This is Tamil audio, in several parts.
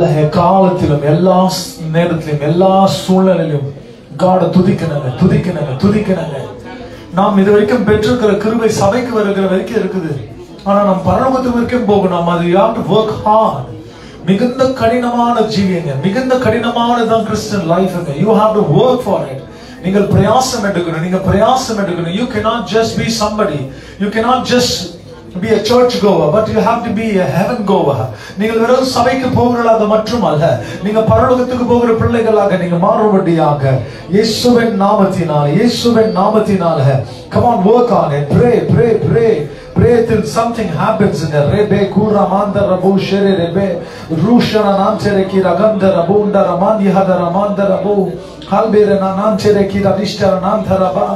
நல்ல காலத்திலும் எல்லா நேரத்திலும் எல்லா சூழ்நிலையிலும் காட துதிக்கணுங்க. நாம் இது வரைக்கும் பெற்றிருக்கிற கிருபை சபைக்கு வருகிற வரைக்கும் இருக்குது. ஆனா நாம் பரலோகத்து வரைக்கும் போகணும். அது you have to work hard. மிகுந்த கடினமான ஜீவியங்க, மிகுந்த கடினமானதான் Christian லைஃப்ங்க. You have to work for it. நீங்கள் பிரயாசம் எடுக்கணும். You cannot just be somebody. You cannot just be a church goer, but you have to be a heaven goer. நீங்கள் வெறும் சபைக்கு போகிறவர்களாக மட்டுமல்ல, நீங்க பரலோகத்துக்கு போகிற பிள்ளைகளாக நீங்க மாறும்படியாக இயேசுவின் நாமத்தினால come on, work on it. Pray till something happens in there. Rebe kura manda rabu shere rebe rushana namchere ki raganda rabunda ramandi hadara manda rabu halbere na namchere ki radishtara namtharaba.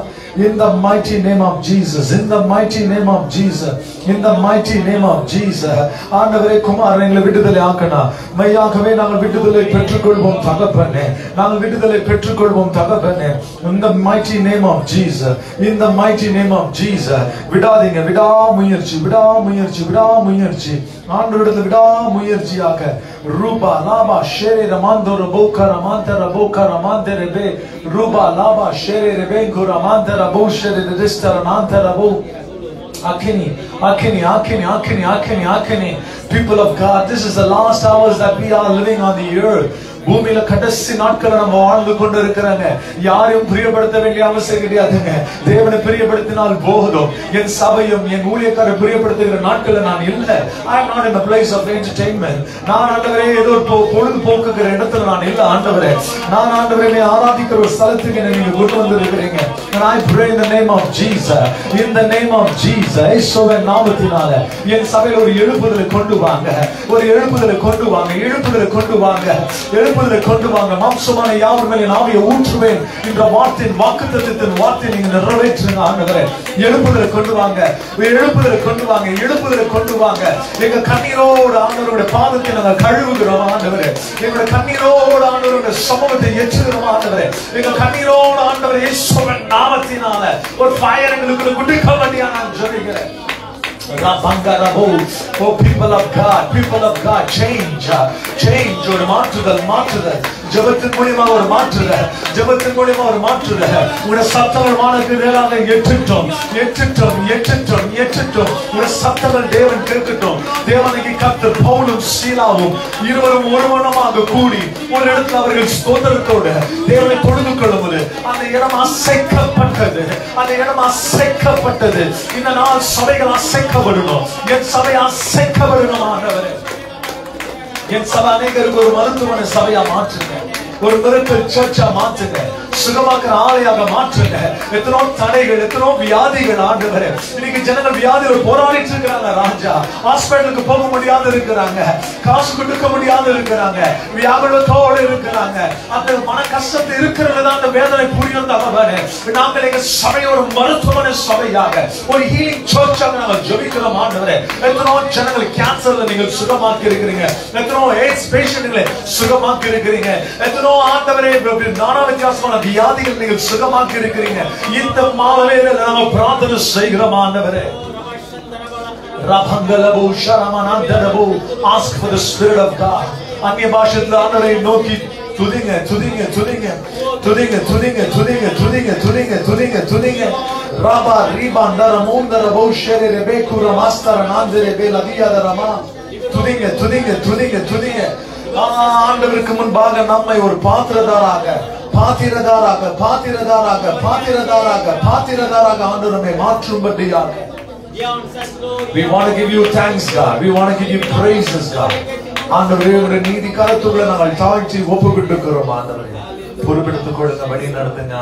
In the mighty name of Jesus, in the mighty name of Jesus, in the mighty name of Jesus. ஆண்டவரே குமாரன் எங்களை விடுதலை ஆக்கனா. மையாகவே நாங்கள் விடுதலை பெற்றுக்கொள்வோம் தகப்பனே. In the mighty name of Jesus, in the mighty name of Jesus. விடாதீங்க, விடாமுயற்சி ஆண்டவரிடத்தில் விடாமுயற்சியாக ரூபா லாபா ஷேரே ரமாந்தோ ரபோகா ரமாந்த ரபோகா ரமாந்த ரெபே ரூபா லாபா ஷேரே ரெபே குரமாந்த ரபோ ஷேரே ரெஸ்டர நாந்த ரபோ Akini. People of God, this is the last hours that we are living on the earth. பூமியில கடைசி நாட்களை நம்ம வாழ்ந்து கொண்டு இருக்கிறாங்க. யாரையும் பிரியப்படுத்த வேண்டிய அவசியம் கிடையாதுங்க. தேவனை பிரியப்படுத்தினால் போதும். என் சபையும் என் ஊழியக்காரை பிரியப்படுத்துகிற நாட்களை நான் இல்லை. I am not in a place of entertainment. நான் ஆண்டவரே ஏதோ பொழுதுபோக்குகிற இடத்துல நான் இல்லை. ஆண்டவரே நான் ஆண்டவரே ஆராதிக்கிற ஒரு ஸ்தலத்துக்கு நீங்க கொண்டு வந்திருக்கிறீங்க. And I pray in the name of Jesus, in the name of Jesus, இயேசுவின் நாமத்தினால என் சபையில் ஒரு எழுப்புதலை கொண்டு வாங்க. மாம்சமான யாவர் மேல் ஆவியை ஊற்றுவேன் என்ற வாக்குத்தத்தத்தின் வார்த்தை நீங்க நிறைவேற்றுங்க ஆண்டவரே. எழுப்புதலை கொண்டு வாங்க. எங்க கண்ணீரோடு ஆண்டவருடைய பாதத்தை நாங்கள் கழுவுகிறோம் ஆண்டவரே. எங்களுடைய கண்ணீரோடு ஆண்டவருடைய சமூகத்தை ஏற்றுகிறோம் ஆண்டவரே. எங்க கண்ணீரோடு ஆண்டவரே இயேசுவின் நாமத்தினால ஒரு ஃபயர் எங்களுக்கு குடிக்க வேண்டிய நான் ஜெபிக்கிறேன். Oh people of God, change ஒரு மாற்றுதல் ஜெபத்தின் மூலமா ஒரு மாற்றுதல் உங்க சத்தங்கள் வானத்துக்கு மேலாக எட்டட்டும் உங்க சத்தங்கள் தேவன் கேட்கட்டும். தேவனுக்கு கர்த்தர் பவுலும் சீலாவும் இருவரும் ஒருவனமாக கூடி ஒரு இடத்துல அவர்கள் ஸ்தோத்திரத்தோடு தேவனை தொழுது கொள்ளும்போது அந்த இடம் அசைக்கப்பட்டது. இந்த நாள் சபைகள் அசைக்கப்படணும். என் சபை அசைக்கப்படணும் ஆண்டவரே. என் சபை அநேகருக்கு ஒரு மருத்துவமனை சபையா மாற்றுங்க, ஒரு மிரக்கல் சர்ச்சா மாற்றுங்க, சுகமாக்குற ஆலையாக மாற்றுங்க. எத்தனோ தடைகள், எத்தனோ வியாதிகள் ஆண்டவரே. இன்னைக்கு ஜனங்கள் வியாதியோட போராடிட்டு இருக்கிறாங்க ராஜா. ஹாஸ்பிட்டலுக்கு போக முடியாத இருக்கிறாங்க, காசு கொடுக்க முடியாத இருக்கிறாங்க, வியாகுலத்தோடு இருக்கிறாங்க. அந்த மன கஷ்டத்தை இருக்கிறதுதான் அந்த வேதனை புரியும் தகவலே. நாங்கள் எங்க சபையோட மருத்துவமனை சபையாக ஒரு ஹீலிங் சர்ச்சாக நாங்கள் ஜெபிக்கிறோம் ஆண்டவரே. எத்தனோ ஜனங்கள் கேன்சர்ல நீங்கள் சுகமாக்கி இருக்கிறீங்க, எத்தனோ எய்ட்ஸ் பேஷண்ட்களை சுகமாக்கி இருக்கிறீங்க, எத்தனோ ஆண்டவரே நானா வித்தியாசமான வியாதிகள் நீங்கள் சுகமாக்கி இருக்கிறீங்க. இந்த மாலையில நாங்கள் பிரார்த்தனை செய்கிறோம் ஆண்டவரே. Ask for the Spirit of God. அந்நிய பாஷையில் ஆண்டவரை நோக்கி துதிங்க. ராபா ரீபா நரமூந்தர பௌஷரே ரெபேகுர மாஸ்தர நாந்தரே பெலதியாதரமா. துதிங்க. ஆண்டவருக்கு முன்பாக நம்மை ஒரு பாத்திரதாராக ஆண்டவரை மாற்றும்படியாக we want to give you thanks God, we want to give you praises God. ஆண்டவரே உம்முடைய நீதி கரத்துக்குள்ள நாங்கள் தாழ்த்தி ஒப்புக்கொடுக்கிறோம் ஆண்டவரே. பொறுப்பெடுத்துக் கொள்ளுங்க, வழி நடத்துங்க.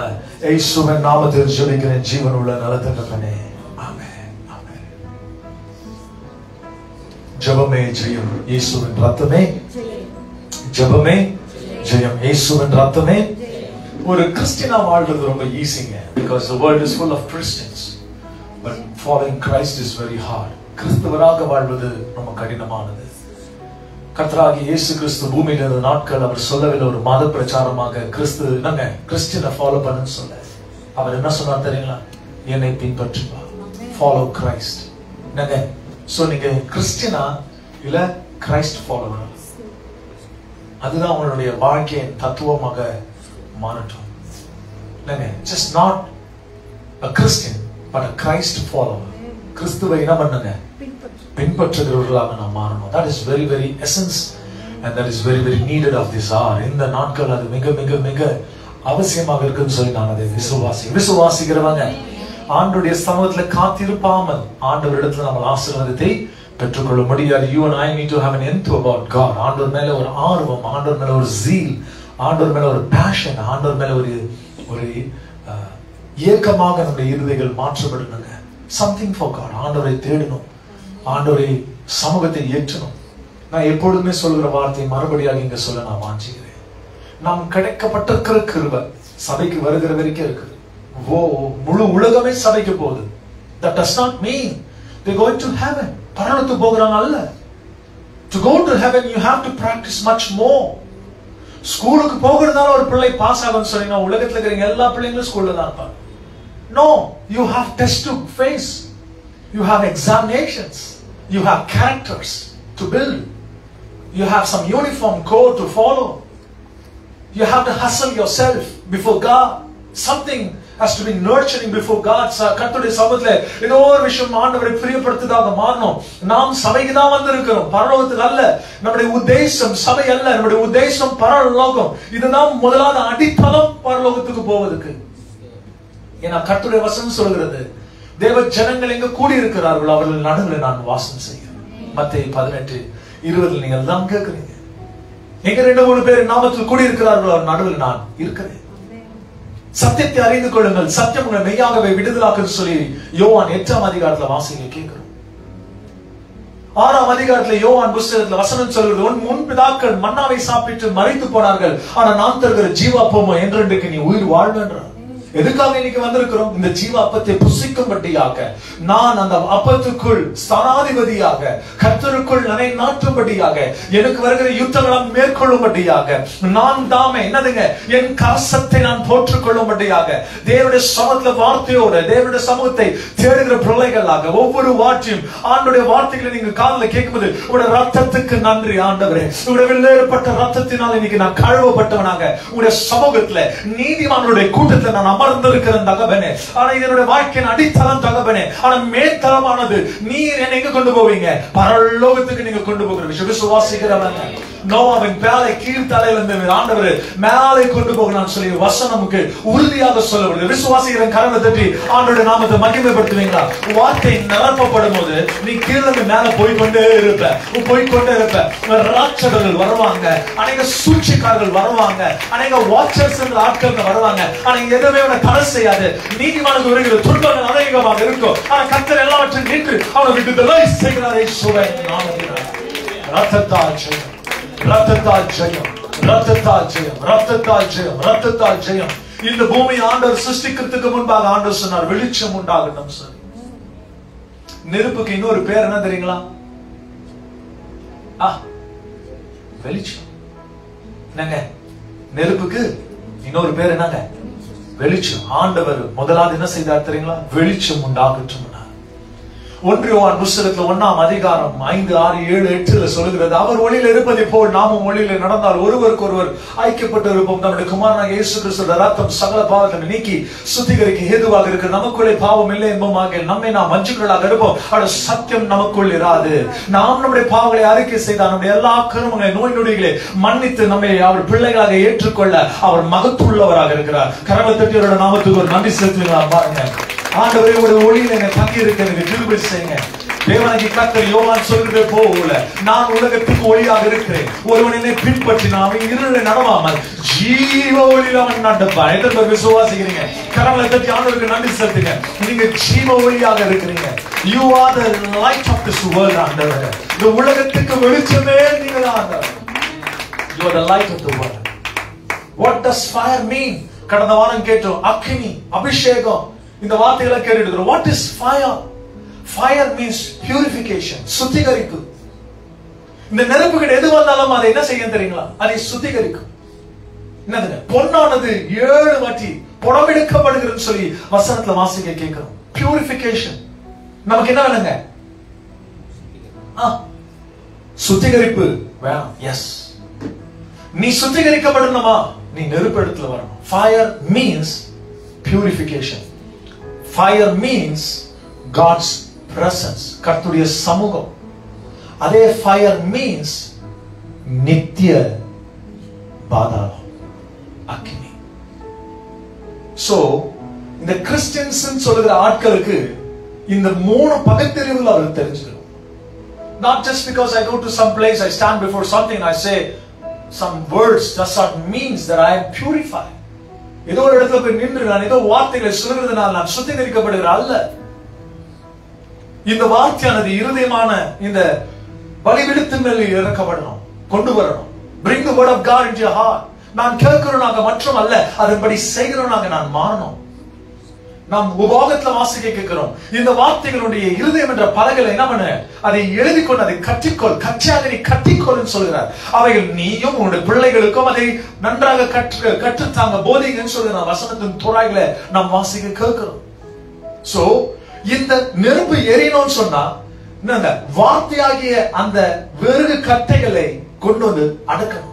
இயேசுவின் நாமத்தில் ஜெபிக்கிறேன் ஜீவனுள்ள நல்ல தகப்பனே. ஆமென். ஜெபமே ஜெயம், இயேசுவின் ரத்தமே ஜெபமே ஜெயம், இயேசுவின் ரத்தமே. ஒரு கிறிஸ்டியனா வாழ்றது ரொம்ப ஈஸிங்க, because the world is full of Christians, but following Christ is very hard. கிறிஸ்தவராக வாழ்வது ரொம்ப கடினமானது. கர்த்தராகிய இயேசு கிறிஸ்து பூமியில இருந்த நாட்கள் அவர் சொல்லவில்லை ஒரு மத பிரச்சாரமாக கிறிஸ்டியனை ஃபாலோ பண்ணுன்னு சொல்ல. அவர் என்ன சொன்னார் தெரியுங்களா? என்னை பின்பற்றுவா, ஃபாலோ கிரைஸ்ட். சோ நீங்க கிறிஸ்டியனா இல்ல கிரைஸ்ட் ஃபாலோவர்? அதுதான் அவனுடைய வாழ்க்கையின் தத்துவமாக மாறட்டும். இல்லைங்க, just not a Christian but a Christ follower. கிறிஸ்துவை என்ன பண்ணுங்க, பின்பற்றுகிறவர்களாக நாம் மாறணும். That is very very essence and that is very very needed of this hour. இந்த நாட்கள் அது மிக மிக மிக அவசியமாக இருக்குன்னு சொல்லி நான் அதை விசுவாசிக்கிறவங்க ஆண்டவருடைய சமூகத்துல காத்திருப்பாமல் ஆண்டவரிடத்துல நம்ம ஆசீர்வாதத்தை பெற்றுக்கொள்ள முடியாது. You and I need to have an enthu about God. ஆண்டவர் மேல ஒரு ஆர்வம், ஆண்டவர் மேல ஒரு zeal, ஆண்டவர் மேல ஒரு passion, ஆண்டவர் மேல ஒரு ஏக்கமாக நம்முடைய இருதயங்கள் மாற்றப்படணுங்க. Something for God. ஆண்டவரை தேடணும், ஆண்டவரை சமூகத்தை ஏற்றணும். நான் எப்பொழுதுமே சொல்கிற வார்த்தையை மறுபடியாக இங்க சொல்ல நான் வாஞ்சிக்கிறேன். நாம் கிடைக்கப்பட்டிருக்கிற கிருபை சபைக்கு வருகிற வரைக்கும் இருக்குது. முழு உலகமே சபைக்கு போகுது. That does not mean they're going to heaven. பரலோகத்துக்கு போகிறாங்க அல்ல. To go to heaven you have to practice much more. ஸ்கூலுக்கு போகிறதால ஒரு பிள்ளை பாஸ் ஆகும்னு சொன்னீங்கன்னா உலகத்துல இருக்கிற எல்லா பிள்ளைங்களும் ஸ்கூல்ல தான் இருப்பாங்க. No, you have tests to face. You have examinations. You have characters to build. You have some uniform code to follow. You have to hustle yourself before God. Something has to be nurturing before God. கர்த்தருடைய சமூகத்துல ஏதோ ஒரு விஷயம் ஆண்டவரை பிரியப்படுத்துதாக மாறணும். நாம் சபைக்கு தான் வந்திருக்கிறோம், பரலோகத்துக்கு அல்ல. நம்முடைய உத்தேசம் சபை அல்ல, நம்முடைய உத்தேசம் பரலோகம். இதுதான் முதலாவது அடித்தளம் பரலோகத்துக்கு போவதற்கு. ஏன்னா கர்த்தருடைய வசனம் சொல்கிறது, தேவ ஜனங்கள் எங்க கூடி இருக்கிறார்களோ அவர்கள் நடுவில் நான் வாசம் செய்கிறேன். மத்தேயு 18:20 நீங்க எல்லாம் கேட்கிறீங்க. எங்க 2-3 பேர் நாமத்தில் கூடி இருக்கிறார்களோ அவர் நடுவில் நான் இருக்கிறேன். சத்தியத்தை அறிந்து கொள்ளுங்கள், சத்தியம் உங்களை மெய்யாகவே விடுதலாக்குன்னு சொல்லி யோவான் 8ஆம் அதிகாரத்துல வாசிங்க கேட்கிறோம். 6ஆம் அதிகாரத்துல யோவான் புத்தகத்துல வசனம் சொல்கிறது, உன் முன்பிதாக்கள் மன்னாவை சாப்பிட்டு மரித்து போனார்கள், ஆனா நான் தருகிற ஜீவாப்பமோ என்றென்றைக்கு நீ உயிர் வாழ்வென்றார். எதுக்காக இன்னைக்கு வந்திருக்கிறோம்? இந்த ஜீவ அப்பத்தை புசிக்கும்படியாக, நான் அந்த அப்பத்துக்குள் ஸ்தானாதிபதியாக, கர்த்தருக்குள் நிலை நாட்டும்படியாக, எனக்கு வருகிற யுத்தங்களாம் மேற்கொள்ளும்படியாக, நான் தாமே என்னதுங்க என் கரசத்தை நான் போற்றுக் கொள்ளும்படியாக, தேவனுடைய சமூகத்துல வார்த்தையோட தேவனுடைய சமூகத்தை தேடுகிற பிள்ளைகளாக ஒவ்வொரு வார்த்தையும் ஆண்டவருடைய வார்த்தைகளை நீங்க காதுல கேட்கும்போது உங்களுடைய ரத்தத்துக்கு நன்றி ஆண்டவரே, உங்களுடைய வெளியேறப்பட்ட ரத்தத்தினால் இன்னைக்கு நான் கழுவப்பட்டவனாக உங்களுடைய சமூகத்துல நீதிமான்களுடைய கூட்டத்தில் நான் அமர்ந்திருக்கிறேன் தகப்பனே. ஆனா இதனுடைய வாழ்க்கையின் அடித்தளம் தகப்பனே, ஆனா மேல்தளமானது நீர் என்னை எங்க கொண்டு போவீங்க? பரலோகத்துக்கு நீங்க கொண்டு போகிற விஷயம் விசுவாசிக்கிறவங்க. நோவாவின் பேலை கீழ்த்தலையிலிருந்து ஆண்டவர் மேலே கொண்டு போகணும்னு சொல்லி வசனமுக்கு உறுதியாக சொல்லப்படுது. விசுவாசிக்கிற கரங்களை தட்டி ஆண்டவருடைய நாமத்தை மகிமைப்படுத்துவீங்களா? வார்த்தை நிரப்பப்படும் போது நீ கீழே மேல போய்கொண்டே இருப்ப. ராட்சகர்கள் வருவாங்க, அநேக சூழ்ச்சிக்காரர்கள் வருவாங்க, அநேக வாட்சர்ஸ் ஆட்கள் வருவாங்க. ஆனா எதுவுமே தடை செய்யாது. நீதிமானுக்கு வருகிற துன்பங்கள் அநேகமாக இருக்கும். ஆனா கர்த்தர் எல்லாவற்றையும் நின்று அவனை விடுதலை செய்கிறாரே. ரத்தத்தால் ஜெயம், ரத்தத்தால் ஜெயம், ரத்தத்தால் ஜெயம், ரத்தத்தால் ஜெயம், ரத்தத்தால் ஜெயம். இந்த பூமி ஆண்டவர் சிருஷ்டிக்கிறதுக்கு முன்பாக ஆண்டவர் சொன்னார் வெளிச்சம் உண்டாகட்டும். சரி, நெருப்புக்கு இன்னொரு பேர் என்ன தெரியுங்களா? வெளிச்சம். என்னங்க நெருப்புக்கு இன்னொரு பேர் என்னங்க? வெளிச்சம். ஆண்டவர் முதலாவது என்ன செய்தார் தெரியுங்களா? வெளிச்சம் உண்டாகட்டும். 1 யோவான் புத்தகத்துல 1ஆம் அதிகாரம் 5, 6, 7, 8 சொல்லுகிறது, அவர் ஒளியில் இருப்பதை போல் நாமும் ஒளியில் நடந்தால் ஒருவருக்கு ஒருவர் ஐக்கியப்பட்டு இருப்போம். நம்முடைய குமாரனாகிய இயேசு கிறிஸ்துவின் ரத்தம் சகல பாவத்தை நீக்கி சுத்திகரிக்க ஏதுவாக இருக்கு. நமக்குள்ளே பாவம் இல்லை என்போமாக நம்மை நாம் மஞ்சுக்களாக இருப்போம். ஆனால் சத்தியம் நமக்குள் இராது. நாம் நம்முடைய பாவங்களை அறிக்கை செய்தால் நம்முடைய எல்லா கருமங்களை நோய் நொடிகளை மன்னித்து நம்மை அவர் பிள்ளைகளாக ஏற்றுக்கொள்ள அவர் மகத்துள்ளவராக இருக்கிறார். கரங்களை தட்டி அவருடைய நாமத்துக்கு ஒரு நன்றி செலுத்துவீங்களா? பாருங்க, ஆண்டவரே உங்களுடைய ஒளியில் என்னை தங்கி இருக்கிறது கிருபை செய்யுங்க. தேவனாகிய கர்த்தர் யோவான் சொல்றதே போல நான் உலகத்துக்கு ஒளியாக இருக்கிறேன். ஒருவன் என்னை பின்பற்றினான் அவன் இருளில் நடவாமல் ஜீவ ஒளியில் அவன் நடப்பான். எத்தனை பேர் விசுவாசிக்கிறீங்க? கரங்களை தட்டி ஆண்டவருக்கு நன்றி செலுத்துங்க. நீங்க ஜீவ ஒளியாக இருக்கிறீங்க. You are the light of this world. ஆண்டவரே, இந்த உலகத்துக்கு வெளிச்சமே நீங்க தான் ஆண்டவரே. You are the light of the world. What does fire mean? கடந்த வாரம் கேட்டோம் அக்னி, அபிஷேகம். இந்த வார்த்தைகளை கேட்டுட்டு what is fire? Fire means purification, சுத்திகரிப்பு. இந்த நெருப்புகள் எது வந்தாலும் அதை என்ன செய்ய தெரியுங்களா? அதை சுத்திகரிக்கும். என்னதுங்க? பொன்னானது 7 வாட்டி புடமெடுக்கப்படுகிறது சொல்லி வசனத்துல வாசிக்க கேட்கிறோம். பியூரிஃபிகேஷன். நமக்கு என்ன வேணுங்க? சுத்திகரிப்பு வேணும். எஸ், நீ சுத்திகரிக்கப்படணுமா, நீ நெருப்பெடுத்துல வரணும். Fire means purification. Fire means God's presence, கர்த்தருடைய சமூகம். அதே fire means நித்திய பாதாளம், அக்கினி. சோ இந்த கிறிஸ்டியன்ஸ் சொல்லுகிற ஆட்களுக்கு இந்த 3 பகுத்தறிவுகள் அவருக்கு தெரிஞ்சுக்கணும். Not just because I go to some place, I stand before something and I say some words, does not means that I am purified. ஏதோ ஒரு இடத்துல போய் நின்று நான் ஏதோ வார்த்தைகளை சொல்கிறதுனால நான் சுத்திகரிக்கப்படுகிற அல்ல. இந்த வார்த்தையானது இருதயமான இந்த பலிபீடத்தின் மேல் இறக்கப்படணும், கொண்டு வரணும். Bring the word of God into your heart. நான் கேட்கிறவனாக மற்றும் அல்ல, அதன்படி செய்கிறவனாக நான் மாறணும். நாம் உபவாகத்துல வாசிக்க கேட்கிறோம். இந்த வார்த்தைகளுடைய இருதயம் என்ற பலகையில என்ன பண்ண, அதை எழுதிக்கொண்டு அதை கட்டிக்கொள், கச்சாக நீ கட்டிக்கொள்னு சொல்கிறார். அவைகள் நீயும் உன்னுடைய பிள்ளைகளுக்கும் அதை நன்றாக கற்றுத்தாங்க, போதிங்கன்னு சொல்கிற வசனத்தின் துறாய்களை நாம் வாசிக்க கேட்கிறோம். சோ இந்த நெருப்பு எரியணும்னு சொன்னா என்னங்க, வார்த்தையாகிய அந்த வெறுகு கட்டைகளை கொண்டு வந்து அடக்கணும்.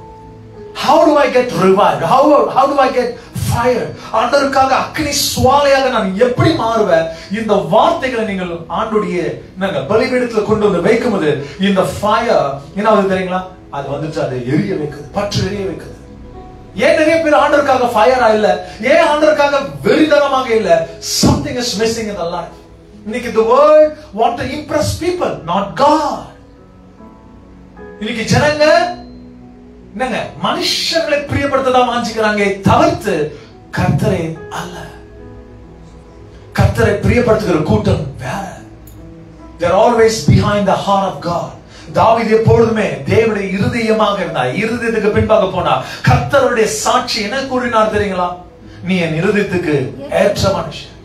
How do I get revived? How do I get fire? ஆண்டவருக்காக அக்கினி சுவாலையாக நான் எப்படி மாறுவேன்? இந்த வார்த்தைகளை நீங்கள் ஆண்டுடைய பலிபீடத்துல கொண்டு வந்து வைக்கும்போது இந்த ஃபயர் என்ன ஆகுது தெரியுங்களா? அது வந்துட்டு அதை எரிய வைக்குது, பற்று எரிய வைக்குது. ஏன் நிறைய பேர் ஆண்டவருக்காக ஃபயரா இல்ல? ஏன் ஆண்டவருக்காக வெறிதனமாக இல்ல? Something is missing in the life. இன்னைக்கு the world want to impress people, not God. இன்னைக்கு ஜனங்க என்னங்க மனுஷர்களை பிரியப்படுத்ததான் வாஞ்சிக்கிறாங்க, தவிர்த்து கர்த்தரை அல்ல. கர்த்தரை பிரியப்படுத்துகிற கூட்டம் வேற. They are always behind the heart of God. தாவீது எப்பொழுதுமே தேவனுடைய இருதயமாக இருந்தார். இருதயத்துக்கு பின்பாக போனா கர்த்தருடைய சாட்சி என்ன கூறினார் தெரியுங்களா? நீ என் இருதயத்துக்கு ஏற்ற மனுஷன்.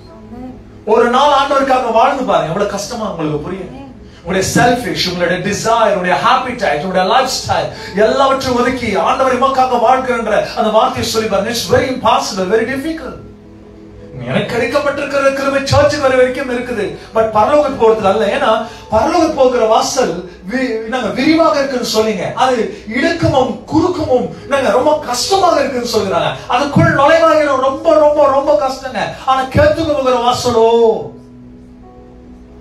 ஒரு நாள் ஆண்டவருக்காக வாழ்ந்து பாருங்க, எவ்வளவு கஷ்டமா உங்களுக்கு புரியும். உங்களுடைய செல்ஃபிஷ், உங்களுடைய டிசைர், உங்களுடைய ஹாபிடைட், உங்களுடைய லைஃப் ஸ்டைல் எல்லாவற்றையும் ஒதுக்கி ஆண்டவர் நமக்காக வாழ்கின்ற அந்த வார்த்தையை சொல்லி பாருங்க. It's very impossible, very difficult. எனக்கு கிடைக்கப்பட்டிருக்கிற கிருபை சர்ச்சுக்கு வர வரைக்கும் இருக்குது, பட் பரலோகத்துக்கு போறதுக்கு அல்ல. ஏன்னா பரலோகத்துக்கு போகிற வாசல் விரிவாக இருக்குன்னு சொல்லிங்க, அது இடுக்கமும் குறுக்கமும் ரொம்ப கஷ்டமாக இருக்குன்னு சொல்றாங்க. அதுக்குள் நுழைவாக ரொம்ப ரொம்ப ரொம்ப கஷ்டங்க. ஆனா கேட்டுக்கு போகிற வாசலோ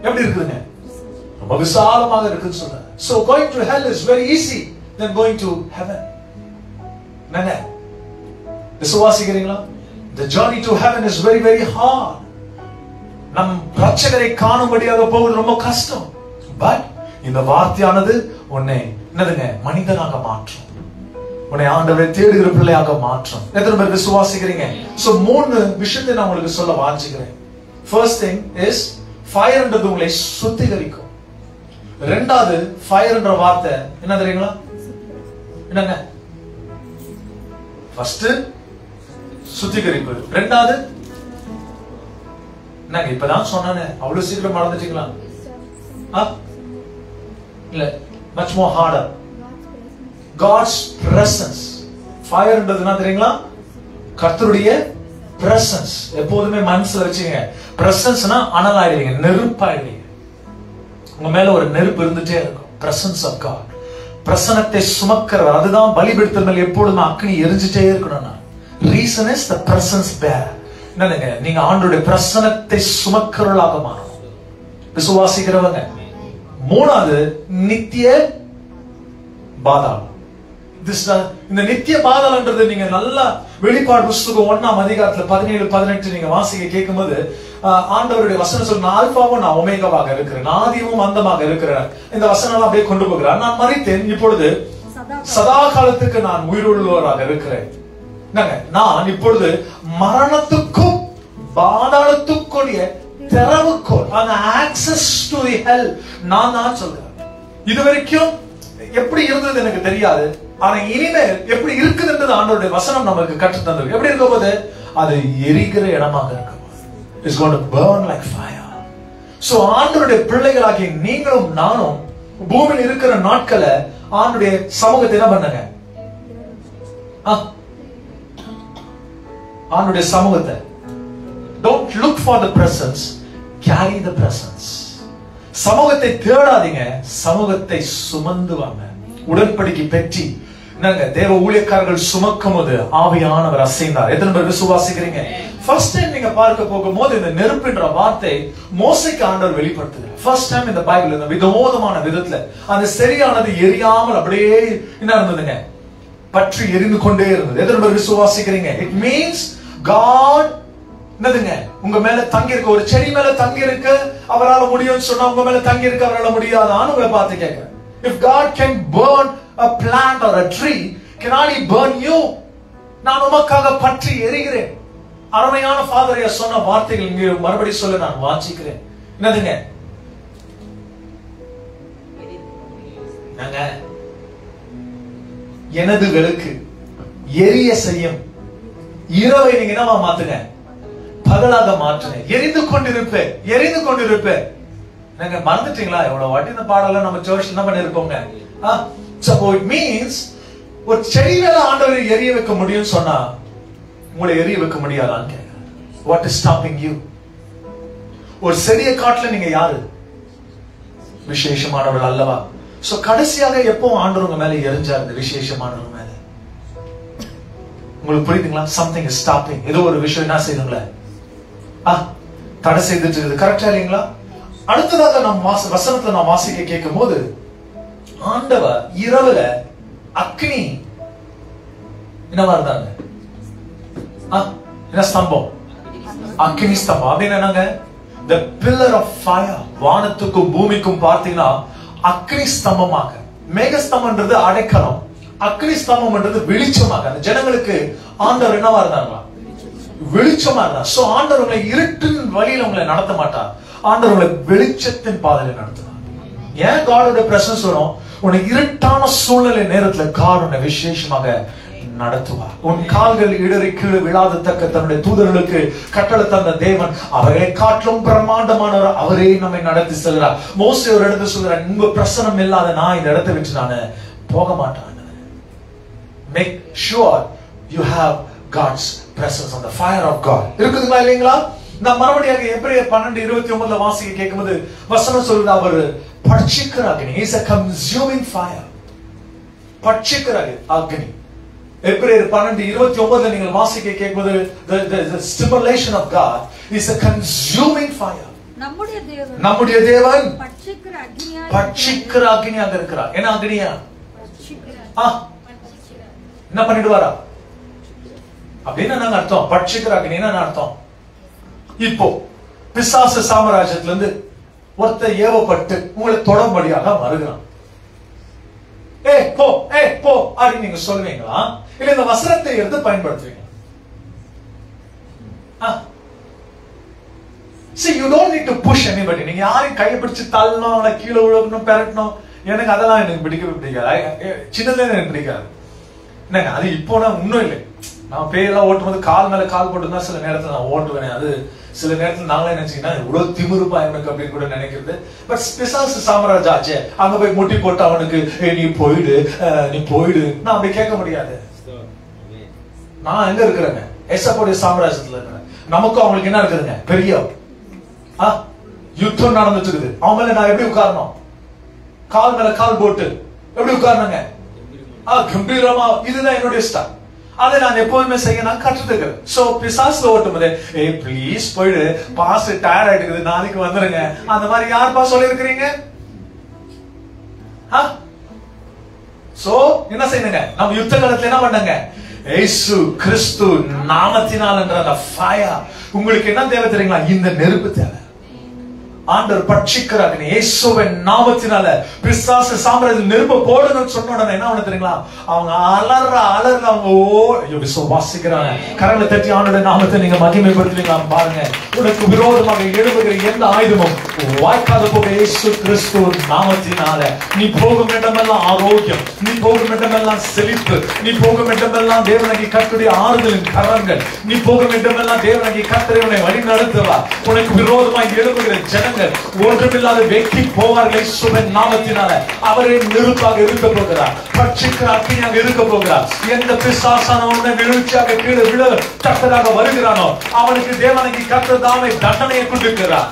எப்படி இருக்குதுங்க? ரொம்ப விசாலமாக இருக்குன்னு சொல்றாங்க. So going to hell is very easy than going to heaven. என்னங்க விசுவாசிக்கிறீங்களா? The journey to heaven is very very hard. நம் ரட்சகரை காணும்படியாக போவது ரொம்ப கஷ்டம். பட் இந்த வார்த்தையானது உன்னை என்னதுங்க மனிதனாக மாற்றும், உன்னை ஆண்டவரை தேடுகிற பிள்ளையாக மாற்றும். எத்தனை பேர் விசுவாசிக்கிறீங்க? சோ 3 விஷயத்தை நான் உங்களுக்கு சொல்ல வாஞ்சிக்கிறேன். First thing is fire என்றது உங்களை சுத்திகரிக்கும். ரெண்டாவது ஃபயர் என்ற வார்த்தை என்ன தெரியுங்களா? என்னங்க? ஃபர்ஸ்ட் சுத்திகரிப்பு, ரெண்டாவது என்னங்க? இப்பதான் சொன்னானே, அவ்வளவு சீக்கிரம் மறந்துட்டீங்களா? இல்ல, much more harder. God's presence. Fire என்றது என்ன தெரியுங்களா? கர்த்தருடைய presence. எப்போதுமே மனசுல வச்சுங்க, presence-னா அனலாயிடுவீங்க, நெருப்பாயிடுவீங்க. உங்க மேல ஒரு நெருப்பு இருந்துட்டே இருக்கும். பிரசன்ஸ் ஆஃப் காட், பிரசன்னத்தை சுமக்கிறவர். அதுதான் பலிபீடத்தின் மேல் எப்பொழுதும் அக்கினி எரிஞ்சிட்டே இருக்கணும். ரீசன் இஸ் தி பிரசன்ஸ் பேர். என்னங்க, நீங்க ஆண்டவருடைய பிரசன்னத்தை சுமக்கிறவர்களாக மாறணும், விசுவாசிக்கிறவங்க. மூணாவது நித்திய பாதாளம். இந்த நித்திய பாதாளம்ன்றது நீங்க நல்லா வெளிப்பாடு புத்தகம் 1ஆம் அதிகாரத்துல 17, 18 நீங்க வாசிக்க கேட்கும்போது ஆண்டவருடைய வசனம் சொல்ல, நான் ஆல்பாவும் நான் ஒமேகாவாக இருக்கிறேன், ஆதியும் அந்தமாக இருக்கிறேன். இந்த வசனம் அப்படியே கொண்டு போகிறார். நான் மரித்தேன், இப்பொழுது சதா காலத்துக்கு நான் உயிருள்ளவராக இருக்கிறேன். நான் இப்பொழுது மரணத்துக்கும் பாதாளத்துக்குரிய திறவுகோல், அந்த ஆக்சஸ் டு தி ஹெல் நான் தான் சொல்றேன். இது வரைக்கும் எப்படி இருந்தது எனக்கு தெரியாது, ஆனா இனிமேல் எப்படி இருக்குதுன்றது ஆண்டவருடைய வசனம் நமக்கு கற்று தந்தது. எப்படி இருக்க போது? அது எரிகிற இடமாக இருக்கும். It's going to burn like fire. So ஆண்டவருடைய பிள்ளைகளாகிய நீங்களும் நானும் பூமியில் இருக்கிற நாட்களை ஆண்டவருடைய சமூகத்தை என்ன பண்ணுங்க? ஆண்டவருடைய சமூகத்தை. Don't look for the presence, carry the presence. சமூகத்தை தேடாதீங்க, சமூகத்தை சுமந்து வாங்க. உடன்படிக்கை பெற்றி நாங்க தேவ ஊழியக்காரர்கள் சுமக்கும் போது ஆவியானவர் அசைந்தார். எத்தனை பேர் விசுவாசிக்கிறீங்க? ஃபர்ஸ்ட் டைம் நீங்க பார்க்க போகும்போது இந்த நெருப்புன்ற வார்த்தை மோசேக்கு ஆண்டவர் வெளிப்படுத்துகிறார். ஃபர்ஸ்ட் டைம் இந்த பைபிள் இந்த விதோதமான விதத்துல அந்த சரியானது எரியாமல் அப்படியே என்ன இருந்ததுங்க, பற்றி எரிந்து கொண்டே இருந்தது. எத்தனை பேர் விசுவாசிக்கிறீங்க? இட் மீன்ஸ் காட் என்னதுங்க, உங்க மேல தங்கி இருக்க, ஒரு செடி மேல தங்கி இருக்கு அவரால் முடியும்னு சொன்னா உங்க மேல தங்கி இருக்க அவரால் முடியாதான்னு உங்களை பார்த்து கேட்கிறேன். If God can burn a plant or a tree, cannot he burn you? நான் உமக்காக பற்றி எரிகிறேன். அருமையான ஃபாதரையா சொன்ன வார்த்தைகள் இங்கே மறுபடி சொல்ல நான் வாஞ்சிக்கிறேன். என்னதுங்க, நாங்க எனது விளக்கு எரிய செய்யும், இரவை நீங்க என்னவா மாத்துங்க, பகலாக மாற்றுங்க. எரிந்து கொண்டிருப்பேன். நீங்க மறந்துட்டீங்களா? எவ்வளவு வாட்டி இந்த பாடல நம்ம சர்ச்ல என்ன பண்ணிருப்போங்க. So it means ஒரு செடி மேல ஆண்டவர் எரிய வைக்க முடியும்னு சொன்னா உங்களை எரிய வைக்க முடியாதான்னு கேட்கிறேன். What is stopping you? ஒரு செடியை காட்டுல நீங்க யாரு? விசேஷமானவர்கள் அல்லவா? சோ கடைசியாக எப்போ ஆண்டவர் உங்க மேல எரிஞ்சாரு? விசேஷமானவங்க மேல. உங்களுக்கு புரியுதுங்களா? Something is stopping. ஏதோ ஒரு விஷயம் என்ன செய்யுங்களே, தடை செய்துட்டு இருக்குது. கரெக்டா இல்லைங்களா? அடுத்ததாக நாம் வசனத்தை நாம் வாசிக்க கேட்கும் போது ஆண்டவர் இரவுல அக்னி என்னவா இருந்தாங்க, என்ன ஸ்தம்பம், அக்னி ஸ்தம்பம். அப்படின்னு என்னங்க, the pillar of fire. வானத்துக்கும் பூமிக்கும் பார்த்தீங்கன்னா அக்னி ஸ்தம்பமாக, மேகஸ்தம்பம்ன்றது அடைக்கலம், அக்னி ஸ்தம்பம்ன்றது வெளிச்சமாக. அந்த ஜனங்களுக்கு ஆண்டவர் என்னவா இருந்தாங்களா, வெளிச்சமா இருந்தார். சோ ஆண்டவர் உங்களை இருட்டின் வழியில உங்களை நடத்த மாட்டார், ஆண்டவர் உங்களை வெளிச்சத்தின் பாதையில நடத்துவார். ஏன் காடோட பிரசன்ஸ் வரும்? உன்னை இருட்டான சூழ்நிலை நேரத்துல காட் உன்னை விசேஷமாக நடத்துவார். உன் கால்கள் இடறி கீழே விழாதத்தக்க தன்னுடைய தூதர்களுக்கு கட்டளை தந்த தேவன் அவரை காட்டிலும் பிரம்மாண்டமானவர், அவரே நம்மை நடத்தி செல்கிறார். மோசே ஒரு இடத்துல சொல்கிறார், உங்க பிரசனம் இல்லாத நான் இந்த இடத்தை விட்டு நான் போக மாட்டேன். Make sure you have God's presence on the fire of God. இருக்குதுங்களா இல்லைங்களா? நான் மறுபடியும் எபிரேயர் 12:29 வாசிக்க கேட்கும்போது வசனம் சொல்லுது, அவர் பட்சிக்கிற அக்னி. He is a consuming fire. பட்சிக்கிற அக்னி. எபிரேயர் 12:29 நீங்கள் வாசிக்க கேட்கும்போது the stimulation of God is a consuming fire. நம்முடைய தேவன் பட்சிக்கிற அக்னியாக இருக்கிறார். என்ன அக்னியா? என்ன பண்ணிடுவாரா அப்படின்னு நாங்க அர்த்தம். பட்சிக்கிற அக்னி என்ன அர்த்தம்? இப்போ பிசாசு சாம்ராஜ்யத்துல இருந்து ஒருத்த ஏவப்பட்டு உங்களை தொடர்படியாக வருகிறான். போ அப்படின்னு நீங்க சொல்லுவீங்களா, இல்ல இந்த வசனத்தை எடுத்து பயன்படுத்துவீங்களா? See, you don't need to push anybody. நீங்க யாரையும் கையை பிடிச்சு தள்ளணும், அவனை கீழே விழணும், பெரட்டணும். எனக்கு அதெல்லாம் எனக்கு பிடிக்காது. சின்னதுல எனக்கு பிடிக்காது. என்னங்க அது இப்போனா இன்னும் இல்லை. நான் பேரெல்லாம் ஓட்டும் போது கால் மேல கால் போட்டுதான் சில நேரத்துல நான் ஓட்டுவேன். அது சில நேரத்துல நாங்களே நினைச்சீங்கன்னா இவ்வளவு திமிருப்பா எனக்கு அப்படின்னு கூட நினைக்கிறது. பட் பிசாசு சாம்ராஜ் ஆச்சே, அங்க போய் முட்டி போட்டு அவனுக்கு நீ போயிடு நான் அப்படி கேட்க முடியாது. நான் எங்க இருக்கிறேங்க? எசப்போடைய சாம்ராஜ்யத்துல இருக்கிறேன். நமக்கும் அவங்களுக்கு என்ன இருக்குதுங்க? பெரிய யுத்தம் நடந்துட்டு இருக்குது. அவன் மேல நான் எப்படி உட்காரணும்? கால் மேல கால் போட்டு எப்படி உட்காரணுங்க? கம்பீரமா. இதுதான் என்னுடைய ஸ்டார். அதை நான் எப்போதுமே செய்ய நான் கற்றுக்கிறேன். சோ பிசாசுல ஓட்டும் போது ப்ளீஸ் போயிடு, பாஸ் டயர்ட் ஆயிடுது, நாளைக்கு வந்துருங்க, அந்த மாதிரி யாருப்பா சொல்லி இருக்கிறீங்க? சோ என்ன செய்யுங்க? நம்ம யுத்த காலத்துல என்ன பண்ணாங்க? இயேசு கிறிஸ்து நாமத்தினால் என்ற அந்த ஃபயர். உங்களுக்கு என்ன தேவை தெரியுங்களா? இந்த நெருப்பு தேவை. ஆண்டவர் பட்சிக்கிறார். இயேசுவின் நாமத்தினால பிசாசு சாம்ராஜ்யம் நெருப்பு போடணும்னு சொன்ன உடனே என்ன பண்ண தெரியுங்களா? அவங்க அலற அவங்க விசுவாசிக்கிறாங்க. கரங்களை தட்டி ஆண்டோட நாமத்தை நீங்க மகிமைப்படுத்துவீங்களா? பாருங்க, உனக்கு விரோதமாக எழுப்புகிற எந்த ஆயுதமும் வாய்க்காத போக இயேசு கிறிஸ்து நாமத்தினால. நீ போகும் இடமெல்லாம் ஆரோக்கியம், நீ போகும் இடமெல்லாம் செழிப்பு, நீ போகும் இடமெல்லாம் தேவனாகி கர்த்தருடைய ஆறுதலின் கரங்கள், நீ போகும் இடமெல்லாம் தேவனாகி கர்த்தரை உன்னை வழி நடத்துவா. உனக்கு விரோதமாக எழுப்புகிற ஜனங்கள் ஒன்றுமில்லாத வெக்கி போவார்கள். இயேசுவின் நாமத்தினால அவரே நெருப்பாக இருக்க போகிறார், பட்சிக்கிற அக்னியாக இருக்க போகிறார். எந்த பிசாசானவனை வீழ்ச்சியாக கீழே விழ தக்கதாக வருகிறானோ அவனுக்கு தேவனாகி கர்த்தர் தாமே தண்டனையை கொடுக்கிறார்.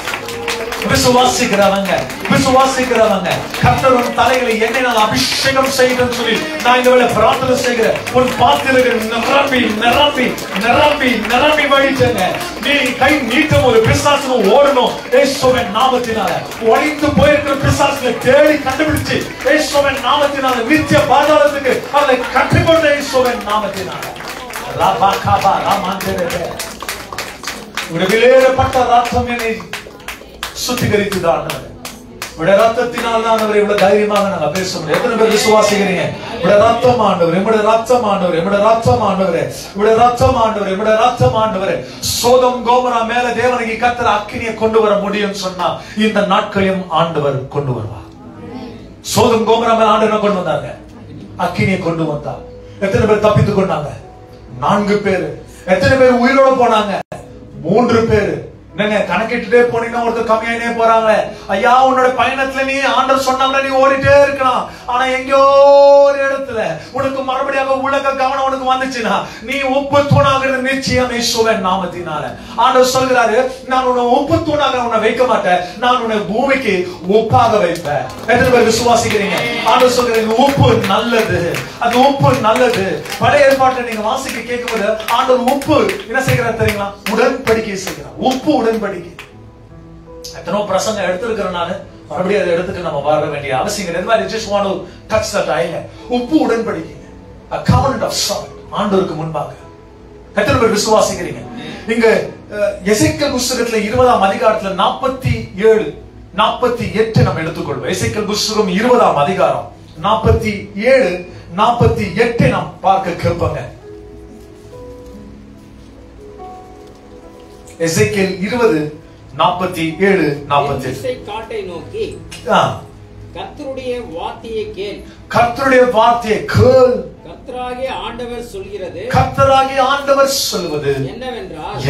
விசுவாசிக்கிறவங்க கர்த்தர் உன் தலைகளை எண்ணெயினால் அபிஷேகம் செய்யணும்னு சொல்லி நான் இந்த வேளை பிரார்த்தனை செய்கிறேன். உன் பாத்திரங்கள் நிரம்பி நிரம்பி நிரம்பி நிரம்பி வழிச்சுங்க. நீ கை நீட்டும் ஒரு பிசாசுக்கு ஓடணும். இயேசுவின் நாமத்தினால ஒளிந்து போயிருக்கிற பிசாசுகளை தேடி கண்டுபிடிச்சு இயேசுவின் நாமத்தினால நித்திய பாதாளத்துக்கு அதை கற்றுக்கொண்ட இயேசுவின் நாமத்தினால ராபாகாபா ராமாந்தரே விலையேறப்பட்ட ரத்தம் என்னை சுத்திகரித்துதான். உடைய ரத்தத்தினால் தான் அவரை இவ்வளவு தைரியமாக நாங்க பேச முடியும். எத்தனை பேர் விசுவாசிக்கிறீங்க? உடைய ரத்தம் ஆண்டவர், எம்முடைய ரத்தம் ஆண்டவர், எம்முடைய ரத்தம் ஆண்டவரே, உடைய ரத்தம் ஆண்டவர், எம்முடைய ரத்தம் ஆண்டவரே. சோதம் கோமரா மேல தேவனுக்கு கர்த்தர் அக்கினியை கொண்டு வர முடியும் சொன்னா இந்த நாட்களையும் ஆண்டவர் கொண்டு வருவார். சோதம் கோமரா மேல ஆண்டவர் கொண்டு வந்தாங்க, அக்கினியை கொண்டு வந்தார். எத்தனை பேர் தப்பித்துக் கொண்டாங்க? 4 பேர். எத்தனை பேர் உயிரோட போனாங்க? 3 பேர். என்னங்க கணக்கிட்டுட்டே போனீங்கன்னா ஒருத்தர் கம்மியாயினே போறாங்க. ஐயா உன்னோட பயணத்துல நீ ஆண்டவர் சொன்னாங்க நீ ஓடிட்டே இருக்கலாம். ஆனா எங்கயோ ஒரு இடத்துல உனக்கு மறுபடியாக உலக கவனம் உனக்கு வந்துச்சுன்னா நீ உப்பு தூணாகிறது நிச்சயம் இயேசுவின் நாமத்தினால. ஆண்டவர் சொல்கிறாரு, நான் உன்னை உப்பு தூணாக உன்னை வைக்க மாட்டேன், நான் உன்னை பூமிக்கு உப்பாக வைப்பேன். எத்தனை பேர் விசுவாசிக்கிறீங்க? ஆண்டவர் சொல்கிறீங்க உப்பு நல்லது, அது உப்பு நல்லது. பழைய ஏற்பாட்டை நீங்க வாசிக்க கேட்கும்போது ஆண்டவர் உப்பு என்ன செய்கிறார் தெரியுங்களா? உடன்படிக்கை செய்கிறார். உப்பு உடன்படிக்கை. எத்தனோ பிரசங்க எடுத்திருக்கிறேன் நானு, மறுபடியும் அதை எடுத்துட்டு நம்ம வர வேண்டிய அவசியம் கிடையாது. just want to touch that idea. உப்பு உடன்படிக்கை, a covenant of salt. ஆண்டவருக்கு முன்பாக எத்தனை பேர் விசுவாசிக்கிறீங்க? இங்க எசேக்கியேல் புத்தகத்துல 20ஆம் அதிகாரத்துல 47 48 நம்ம எடுத்துக்கொள்வோம். எசேக்கியேல் புத்தகம் 20ஆம் அதிகாரம் 47 48 நாம் பார்க்க கேட்போங்க. எசேக்கியேல் 20 47 48 காட்டை நோக்கி கர்த்தருடைய வார்த்தையை கேள், கர்த்தருடைய வார்த்தையை கேள். கர்த்தராகிய ஆண்டவர் சொல்கிறது, கர்த்தராகிய ஆண்டவர் சொல்வது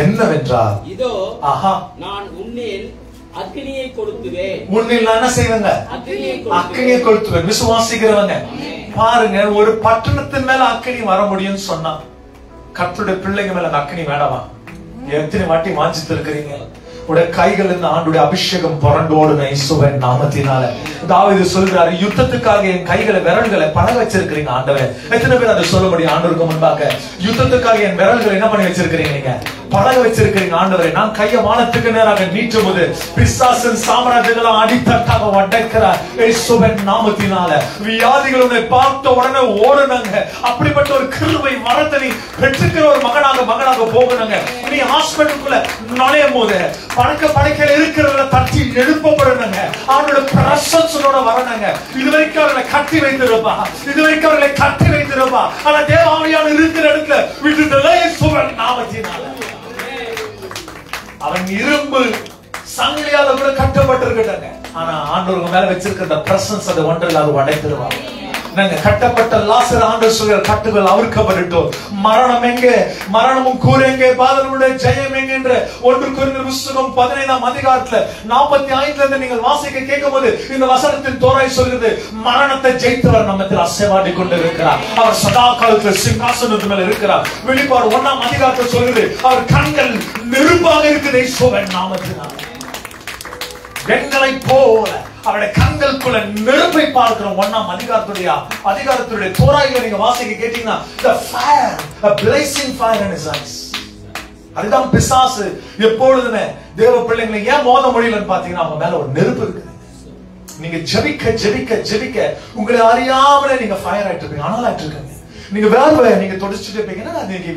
என்னவென்றால் இதோ நான் உன்னில் அக்கினியை கொளுத்துவேன். உன்னில் நான் என்ன செய்வேங்க? அக்கினியை கொளுத்துவேன். விசுவாசிக்கிறவங்க பாருங்க, ஒரு பட்டணத்தின் மேல அக்கினி வர முடியும்னு சொன்னா கர்த்தருடைய பிள்ளைங்க மேல அக்கினி வேண்டாமா? எத்தனை வாட்டி வாஞ்சித்து இருக்கிறீங்க? உடைய கைகள் இந்த ஆண்டுடைய அபிஷேகம் புரண்டோடு இயேசுவின் நாமத்தினால. தாவீது சொல்றாரு, யுத்தத்துக்காக என் கைகளை விரல்களை பழக வச்சிருக்கிறீங்க ஆண்டவரே. எத்தனை பேர் அதை சொல்ல முடியும்? ஆண்டவருக்கு முன்பாக யுத்தத்துக்காக என் விரல்களை என்ன பண்ணி வச்சிருக்கிறீங்க? நீங்க பழக வச்சிருக்கிறீங்க ஆண்டவரே. நான் கைய வானத்துக்கு நேராக நீட்டும் போது பிசாசின் சாம்ராஜ்யங்களை அடித்தட்டாக உடைக்கிறார் இயேசுவின் நாமத்தினால. வியாதிகளை பார்த்த உடனே ஓடுனாங்க. அப்படிப்பட்ட ஒரு கிருபை வரத்தை நீ பெற்றுக்கிற ஒரு மகனாக போகணுங்க. நீ ஹாஸ்பிட்டலுக்குள்ள நுழையும் போது படுக்கையில இருக்கிறவங்களை தட்டி எழுப்பப்படணுங்க. அவனோட பிரசன்ஸோட வரணுங்க. இதுவரைக்கும் அவர்களை கட்டி வைத்திருப்பா, இதுவரைக்கும் அவர்களை கட்டி வைத்திருப்பா. ஆனா தேவாவியான இருக்கிற இடத்துல விட்டுதலை இயேசுவின் நாமத்தினால. அவன் இரும்பு சங்கிலியால கூட கட்டப்பட்டிருக்கட்டாங்க. ஆனா ஆண்டவருக்கு மேல வச்சிருக்கிற பிரசன்ஸ் அதை ஒன்றில் அது உடைத்திருவாங்க. நாங்க கட்டப்பட்ட லாசர் ஆண்டவர் சொல்ற கட்டுகள் அவிழ்க்கப்படட்டும். மரணம் எங்கே? மரணமும் கூர் எங்கே? பாதாளமுடைய ஜெயம் எங்கே? என்ற 1 கொரிந்தியர் புத்தகம் 15ஆம் அதிகாரத்துல 45ல இருந்து நீங்கள் வாசிக்க கேட்கும்போது இந்த வசனத்தின் தோராய் சொல்கிறது, மரணத்தை ஜெயித்தவர் நம்மத்தில் அசைவாடி கொண்டு இருக்கிறார். அவர் சதா காலத்தில் சிங்காசனத்து மேல இருக்கிறார். வெளிப்பாடு 1ஆம் அதிகாரத்தில் சொல்கிறது, அவர் கண்கள் நெருப்பாக இருக்குது இயேசுவின் நாமத்தினால. வெண்கலை போல அவருடைய கண்களுக்குள்ள நெருப்பை பார்க்கிறோம். 1ஆம் அதிகாரத்துடைய தோராயில நீங்க வாசிக்க கேட்டீங்கன்னா, the fire, a blazing fire in his eyes. அதுதான் பிசாசு எப்பொழுதுமே தேவ பிள்ளைங்களை ஏன் மோத முடியலன்னு பாத்தீங்கன்னா அவங்க மேல ஒரு நெருப்பு இருக்குது. நீங்க ஜெபிக்க உங்களை அறியாமலே நீங்க ஃபயர் ஆயிட்டு இருப்பீங்க, அனல் ஆயிட்டு இருக்கீங்க. நீங்க வேர்வை நீங்க தொடச்சிட்டு இருப்பீங்க,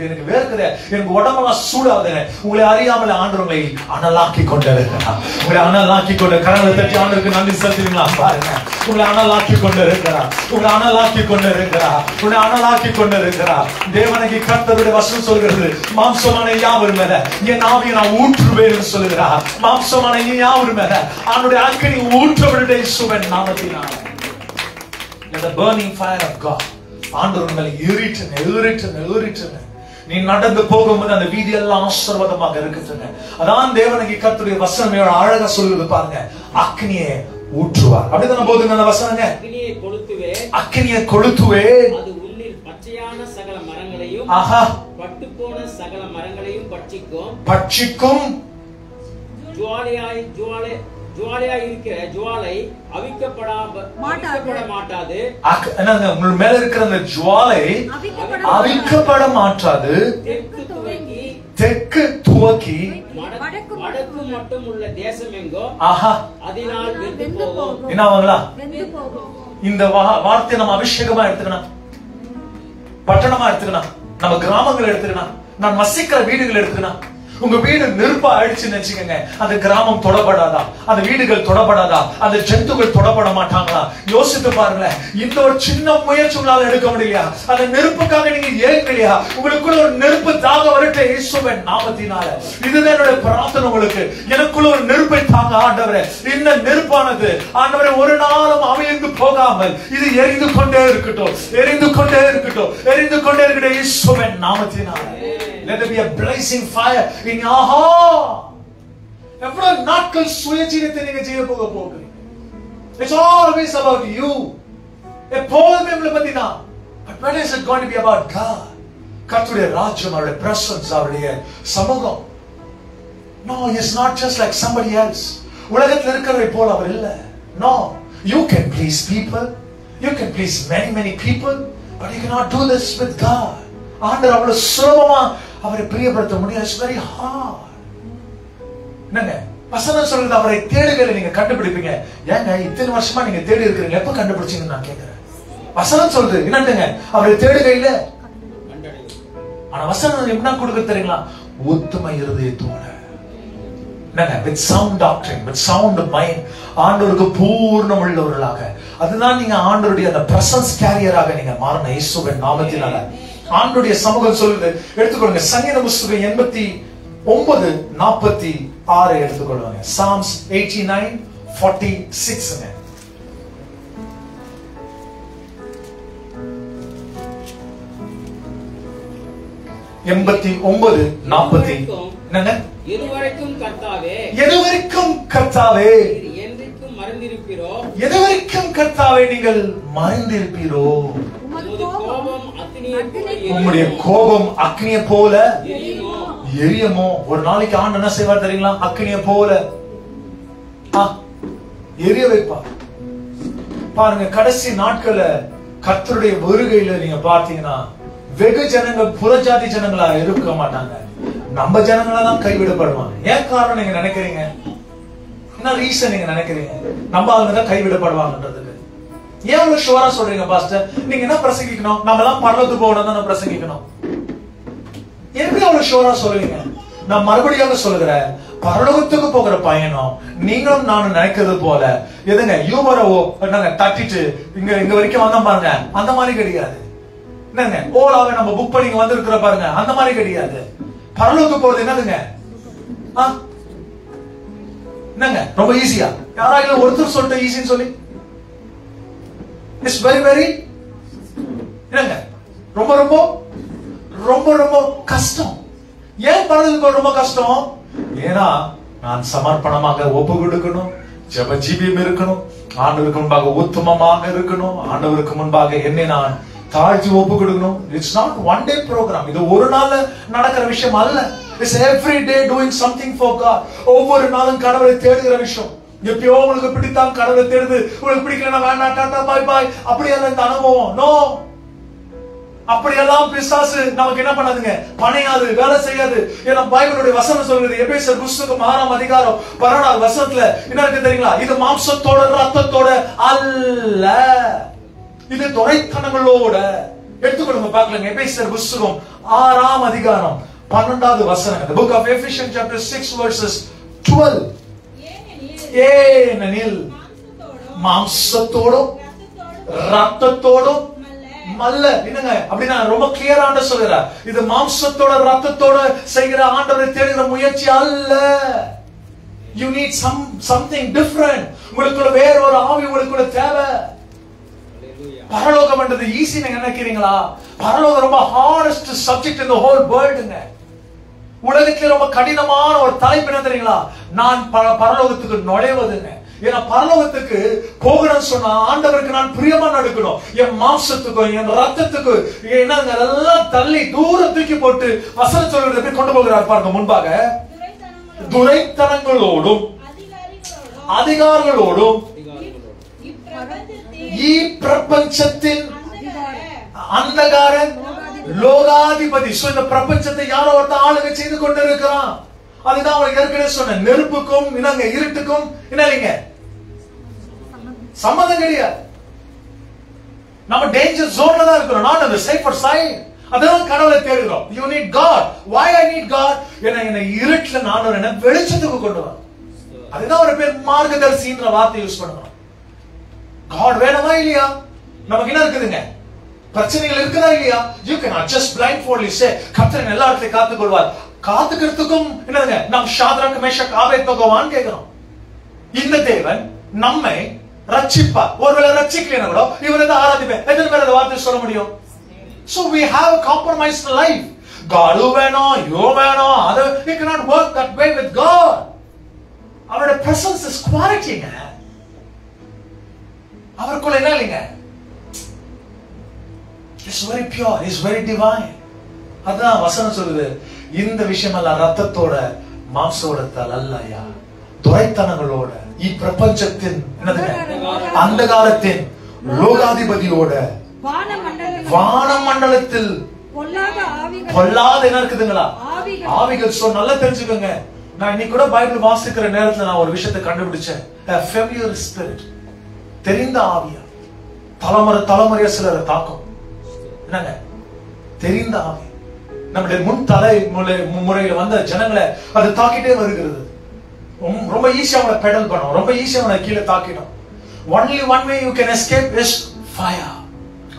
எனக்கு வேர்க்குது, எனக்கு உடம்பெல்லாம் சூடாகுது. உங்களை அறியாமல ஆண்டவர் உங்களை அனலாக்கி கொண்டு இருக்கிறார். உங்களை அனலாக்கி கொண்டு கரங்களை தட்டி ஆண்டவருக்கு நன்றி செலுத்துவீங்களா? பாருங்க, உங்களை அனலாக்கி கொண்டு இருக்கிறார், உங்களை அனலாக்கி கொண்டு இருக்கிறார், உங்களை அனலாக்கி கொண்டு இருக்கிறார். தேவனுக்கு கர்த்தருடைய வசனம் சொல்கிறது, மாம்சமான யாவர் மேல என் ஆவியை நான் ஊற்றுவேன் சொல்லுகிறார். மாம்சமான யாவர் மேல அவனுடைய அக்கினி ஊற்றவிட இயேசுவின் நாமத்தினால. The burning fire of God. ஆண்டவர் மேல ஏறிட்டுங்க. நீ நடந்து போகும்போது அந்த வீதி எல்லாம் ஆசீர்வாதமாக இருக்குதுங்க. அதான் தேவனுக்கு கர்த்தருடைய வசனம் அழகா சொல்லுது பாருங்க, அக்கினியை ஊற்றுவார். அப்படிதான் போதுங்க அந்த வசனங்க. அக்கினியை கொளுத்துவேன், அது உன்னில் பச்சையான சகல மரங்களையும் பட்டுப்போன சகல மரங்களையும் பட்சிக்கும். ஜுவாலையா இருக்கிற ஜுவாலை அவிக்கப்பட மாட்டாது. உங்க மேல இருக்கிற அந்த ஜுவாலை அவிக்கப்பட மாட்டாது. தெற்கு துவக்கி வடக்கு மட்டும் உள்ள தேசம் எங்கோ அதனால் வெந்து போகும். என்ன ஆகுங்களா? இந்த வார்த்தையை நம்ம அபிஷேகமா எடுத்துக்கணும், பட்டணமா எடுத்துக்கணும், நம்ம கிராமங்களை எடுத்துக்கணும், நான் வசிக்கிற வீடுகள் எடுத்துக்கணும். உங்க வீடு நெருப்பா ஆயிடுச்சுன்னு நினைச்சுக்கங்க, அந்த கிராமம் தொடப்படாதா? அந்த வீடுகள் தொடப்படாதா? அந்த ஜந்துக்கள் தொடப்பட மாட்டாங்களா? யோசித்து பாருங்களேன். இந்த ஒரு சின்ன முயற்சி உங்களால எடுக்க முடியலையா? அந்த நெருப்புக்காக நீங்க ஏற்கலையா? உங்களுக்குள்ள ஒரு நெருப்பு தாக வரட்ட இயேசுவின் நாமத்தினால இதுதான் என்னோட பிரார்த்தனை. உங்களுக்கு எனக்குள்ள ஒரு நெருப்பை தாங்க ஆண்டவரே. இந்த நெருப்பானது ஆண்டவரே ஒரு நாளும் அவிழ்ந்து போகாமல் இது எரிந்து கொண்டே இருக்கட்டும், எரிந்து கொண்டே இருக்கட்டும், எரிந்து கொண்டே இருக்கட்டும் இயேசுவின் நாமத்தினால. Let there be a blazing fire in your heart. எவ்வளவு நாட்கள் சுயஜீவியத்தை நீங்க செய்ய போகிறீங்க? It's always about you. எப்போதுமே உங்களை பத்தி தான். But when is it going to be about God? கர்த்தருடைய ராஜ்யம், அவருடைய பிரசன்ஸ், அவருடைய சமூகம். No, he's not just like somebody else. உலகத்தில் இருக்கிறவரை போல அவர் இல்ல. No, you can please people, you can please many people, but you cannot do this with God. ஆண்டவர் அவ்வளவு சுலபமா அவரை பிரியப்படுத்த முடியாது. It's very hard. என்னங்க வசனம் சொல்றது? அவரை தேடுகையில நீங்க கண்டுபிடிப்பீங்க. ஏங்க இத்தனை வருஷமா நீங்க தேடி இருக்கிறீங்க, எப்ப கண்டுபிடிச்சீங்கன்னு நான் கேட்கிறேன். வசனம் சொல்றது என்னங்க? அவரை தேடுகையில. ஆனா வசனம் என்ன கொடுக்க தெரியுங்களா? உத்தம இருதயத்தோட, என்னங்க, with sound doctrine, with sound mind, ஆண்டவருக்கு பூர்ணம் உள்ளவர்களாக. அதுதான் நீங்க ஆண்டவருடைய அந்த பிரசன்ஸ் கேரியராக நீங்க மாறணும் இயேசுவின் நாமத்தினால. ஆண்டவருடைய சமூகம் சொல்லுது. எடுத்துக்கொள்ளுங்க சங்கீத புத்தகம் 89:46 எடுத்துக்கொள்ளுங்க. Psalms 89:46. 89:40. என்னங்க? எதுவரைக்கும் கர்த்தாவே என்றைக்கும் மறந்திருப்பீரோ? எதுவரைக்கும் கர்த்தாவே நீங்கள் மறைந்திருப்பீரோ? உம்முடைய கோபம் அக்னியை போல எரியுமோ? ஒரு நாளைக்கு ஆண்டு என்ன செய்வார் தெரியுங்களா? அக்னியை போல எரிய வைப்பார். பாருங்க, கடைசி நாட்கள கர்த்தருடைய வருகையில நீங்க பார்த்தீங்கன்னா வெகு ஜனங்கள் புறஜாதி ஜனங்களா இருக்க மாட்டாங்க, நம்ம ஜனங்களா தான் கைவிடப்படுவாங்க. ஏன் காரணம் நீங்க நினைக்கிறீங்க? என்ன ரீசன் நீங்க நினைக்கிறீங்க? நம்ம ஆளுங்க தான் கைவிடப்படுவாங்கன்றதுக்கு ஏன் ஒரு ஷுவரா சொல்றீங்க பாஸ்டர்? நீங்க என்ன பிரசங்கிக்கணும்? நம்ம எல்லாம் பரலோகத்துக்கு போகணும் தான் பிரசங்கிக்கணும். எப்படி அவ்வளவு ஷுவரா சொல்றீங்க? நான் மறுபடியும் சொல்லுகிறேன், பரலோகத்துக்கு போகிற பயணம் நீங்களும் நானும் நினைக்கிறது போல எதுங்க யூமரவோ நாங்க தட்டிட்டு இங்க வரைக்கும் வந்தோம் பாருங்க, அந்த மாதிரி கிடையாது. என்னங்க ஓலாவை நம்ம புக் பண்ணி வந்திருக்கிற பாருங்க, அந்த மாதிரி கிடையாது. பரலோகத்துக்கு போறது என்னதுங்க? என்னங்க ரொம்ப ஈஸியா? யாராவது ஒருத்தர் சொல்லிட்டு ஈஸின்னு சொல்லி இட்ஸ் வெரி வெரி என்னங்க ரொம்ப ரொம்ப ரொம்ப ரொம்ப கஷ்டம். ஏன் பரலோகத்துக்கு ரொம்ப கஷ்டம்? ஏன்னா நான் சமர்ப்பணமாக ஒப்பு கொடுக்கணும், ஜெப ஜீவியம் இருக்கணும், ஆண்டவருக்கு முன்பாக உத்தமமாக இருக்கணும், ஆண்டவருக்கு முன்பாக என்னை நான் தாழ்த்தி ஒப்பு கொடுக்கணும். It's not one day program. இது ஒரு நாள் நடக்கிற விஷயம் அல்ல. It's every day doing something for God. ஒவ்வொரு நாளும் கடவுளை தேடுகிற விஷயம். எப்பயோ உங்களுக்கு பிடித்தான் கடவுளை தேடுது, உங்களுக்கு பிடிக்கலன்னா வேண்டாம், டாடா பாய் பாய், அப்படியெல்லாம் இந்த அனுபவம் நோ. அப்படியெல்லாம் பிசாசு நமக்கு என்ன பண்ணாதுங்க? பணையாது, வேலை செய்யாது. ஏன்னா பைபிளுடைய வசனம் சொல்றது, எபேசியர் புத்தகம் 6:16 வசனத்துல என்ன இருக்கு தெரியுங்களா? இது மாம்சத்தோட ரத்தத்தோட அல்ல, இது துரைத்தனங்களோட. எடுத்துக்கொள்ளுங்க பார்க்கலாங்க. எபேசியர் புத்தகம் 6:12 வசனம். The book of Ephesians chapter 6:12. ஏனெனில் மாம்சத்தோடும் ரத்தத்தோடும் அல்ல. என்னங்க அப்படின்னா ரொம்ப கிளியரா சொல்றார். இது மாம்சத்தோட ரத்தத்தோட செய்கிற ஆண்டவரை தேடுகிற முயற்சி அல்ல. You need something different. உங்களுக்குள்ள வேற ஒரு ஆவி உங்களுக்குள்ள தேவை. பரலோகம் என்றது ஈஸி நீங்க நினைக்கிறீங்களா? பரலோகம் ரொம்ப hardest subject in the whole worldங்க. உலகத்துல ரொம்ப கடினமான ஒரு தலைப்பு என்ன தெரியுங்களா? நான் பரலோகத்துக்கு நுழைவதுங்க. ஏன்னா பரலோகத்துக்கு போகணும்னு சொன்னா ஆண்டவருக்கு நான் பிரியமா நடக்கணும். என் மாம்சத்துக்கும் என் ரத்தத்துக்கு என்னங்க எல்லாம் தள்ளி தூரம் தூக்கி போட்டு வசனம் சொல்றது எப்படி கொண்டு போகிறார் பாருங்க. முன்பாக துரைத்தனங்களோடும் அதிகாரிகளோடும் பிரபஞ்சத்தின் அந்தகார லோகாதிபதி. இந்த பிரபஞ்சத்தை யாரோ ஒருத்தர் ஆளுகை செய்து கொண்டிருக்கிறான். அதுதான் அவங்களுக்கு ஏற்கனவே சொன்ன, நெருப்புக்கும் இருட்டுக்கும் என்ன இல்லைங்க சம்மதம் கிடையாது. நம்ம டேஞ்சர் ஜோன்ல தான் இருக்கிறோம், நாட் அந்த சேஃபர் சைடு. அதான் கடவுளை தேடுகிறோம். You need God. why I need God? என்ன இருட்டுல நான் என்ன வெளிச்சத்துக்கு கொண்டு வர. அதுதான் ஒரு பேர் மார்க்கதர்சின்ற வார்த்தை யூஸ் பண்ணுறோம். காட் வேணுமா இல்லையா? நமக்கு என்ன இருக்குதுங்க, பிரச்சனைகள் இருக்குதா இல்லையா? You can just blindfoldly say கர்த்தர் எல்லா இடத்தையும் காத்துக்கொள்வார். காத்துக்கிறதுக்கும் என்னதுங்க, நாம் ஷாத்ராக் மேஷாக் ஆபேத்நேகோவான்னு கேட்கிறோம். இந்த தேவன் நம்மை ரட்சிப்பார். ஒருவேளை ரட்சிக்கலைன்னா கூட இவரை தான் ஆராதிப்பேன். எத்தனை பேர் அந்த வார்த்தை சொல்ல முடியும்? So we have a compromised life. God வேணும், யோ வேணும், அது we cannot work that way with God. அவருடைய presence is qualityங்க. அவருக்குள்ள என்ன இல்லைங்க, it's very pure, it's very divine. அதான் வசனம் சொல்லுது, இந்த விஷயமெல்லாம் ரத்தத்தோட மாம்சோடத்தால் அல்லையா, துரைத்தனங்களோட இப்பிரபஞ்சத்தின் என்னதுங்க அந்தகாரத்தின் லோகாதிபதியோட வானமண்டலத்தில் பொல்லாத என்ன இருக்குதுங்களா ஆவிகள். சோ நல்லா தெரிஞ்சுக்கோங்க. நான் இன்னைக்கு கூட பைபிள் வாசிக்கிற நேரத்துல நான் ஒரு விஷயத்தை கண்டுபிடிச்சேன். a familiar spirit, தெரிந்த ஆவியா, தலைமுறையா சிலரை தாக்கும். என்னங்க தெரிந்த ஆவி, நம்முடைய முறையில வந்த ஜனங்களை அது தாக்கிட்டே வருகிறது. ரொம்ப ஈஸியா அவங்களை பெடல் பண்ணும், ரொம்ப ஈஸியா அவங்களை கீழே தாக்கிடும். only one way you can escape is fire.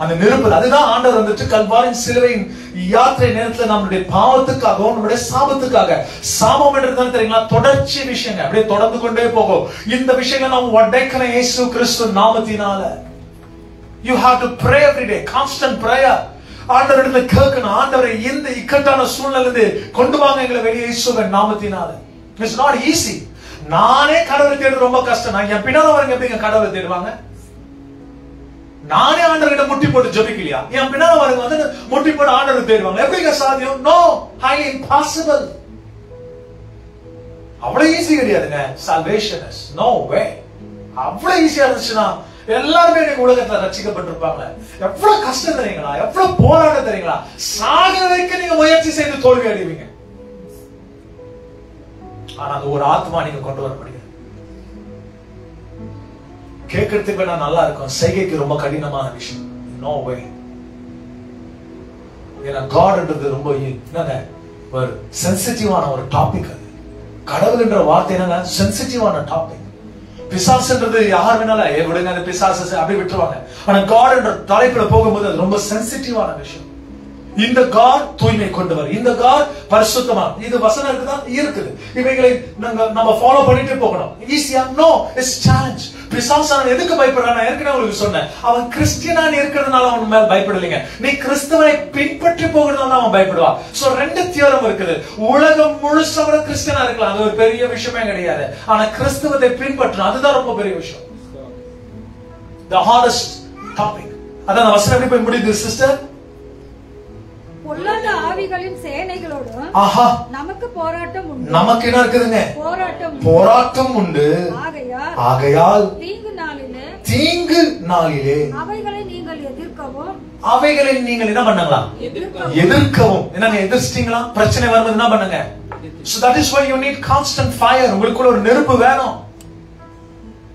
அந்த நெருப்பு. அதுதான் ஆண்டவர் வந்துட்டு கல்வாரின் சிலுவையின் யாத்திரை நேரத்துல நம்மளுடைய பாவத்துக்காகவும் நம்முடைய சாபத்துக்காக, சாபம் என்றது தெரியுங்களா, தொடர்ச்சி விஷயங்க, அப்படியே தொடர்ந்து கொண்டே போகும். இந்த விஷயங்களை நாம் உடைக்கிற இயேசு கிறிஸ்து நாமத்தினால. you have to pray every day, constant prayer. ஆண்டவரிடத்துல கேட்கணும், ஆண்டவரை இந்த இக்கட்டான சூழ்நிலையிலிருந்து கொண்டு வாங்க எங்களை வெளியே இயேசுவின் நாமத்தினால. it's not easy. நானே கடவுளை தேடுறது ரொம்ப கஷ்டம். நான் என் பின்னால வரங்க எப்படிங்க கடவுளை தேடுவாங்க? நானே ஆண்டவர்கிட்ட முட்டி போட்டு ஜெபிக்கலையா? என் பின்னால வரங்க வந்து முட்டி போட்டு ஆண்டவரை தேடுவாங்க, எப்படிங்க சாத்தியம்? No, highly impossible. அவ்வளவு ஈஸி கிடையாதுங்க. salvation is no way. அவ்வளவு ஈஸியா இருந்துச்சுன்னா எல்லாருமே நீங்க உலகத்துல ரட்சிக்கப்பட்டிருப்பாங்க. எவ்வளவு கஷ்டம் தெரியுங்களா, எவ்வளவு போராட்டம் தெரியுங்களா, சாக வைக்க நீங்க முயற்சி செய்து தோல்வி அடைவீங்க. ஆனா அது ஒரு ஆத்மா நீங்க கொண்டு வர முடியாது. கேட்கறதுக்கு வேணா நல்லா இருக்கும், செய்கைக்கு ரொம்ப கடினமான விஷயம். No way. ஏன்னா காட்ன்றது ரொம்ப என்னங்க ஒரு சென்சிட்டிவான ஒரு டாபிக். அது கடவுள் என்ற வார்த்தை என்னங்க சென்சிட்டிவான டாபிக். பிசாசுன்றது யார் வேணாலும் விடுங்க, அந்த பிசாசு அப்படி விட்டுருவாங்க. ஆனா காட் என்ற தலைப்புல போகும்போது அது ரொம்ப சென்சிட்டிவான விஷயம். இந்த காட் தூய்மை கொண்டவர், இந்த காட் பரிசுத்தமா. இது வசனம் இருக்குதா? இருக்குது. இவைகளை நம்ம ஃபாலோ பண்ணிட்டு போகணும். ஈஸியா? No, it's challenge. பிசாசானவன் எதுக்கு பயப்படுறான்? நான் ஏற்கனவே உங்களுக்கு சொன்னேன். அவன் கிறிஸ்டியனா இருக்கிறதுனால அவன் மேல பயப்படலைங்க, நீ கிறிஸ்துவனை பின்பற்றி போகிறதுனால அவன் பயப்படுவான். சோ ரெண்டு தியோரம் இருக்குது. உலகம் முழுசவர கிறிஸ்டியனா இருக்கலாம், அது ஒரு பெரிய விஷயமே கிடையாது. ஆனா கிறிஸ்துவத்தை பின்பற்றணும், அதுதான் ரொம்ப பெரிய விஷயம். the hardest topic. அதான் வசனம் எப்படி போய் முடியுது சிஸ்டர்? பொல்லாத ஆவிகளின் சேனைகளோடு நமக்கு போராட்டம் உண்டு. நமக்கு என்ன இருக்குதுங்க? போராட்டம் உண்டு. ஆகையால் தீங்கு நாளிலே அவைகளை நீங்கள் எதிர்க்கவும், அவைகளை நீங்கள் என்ன பண்ணுங்களா? எதிர்க்கவும். என்னங்க எதிர்ச்சிட்டீங்களா? பிரச்சனை வரும்போது என்ன பண்ணுங்க? So that is why you need constant fire. உங்களுக்குள்ள ஒரு நெருப்பு வேணும்.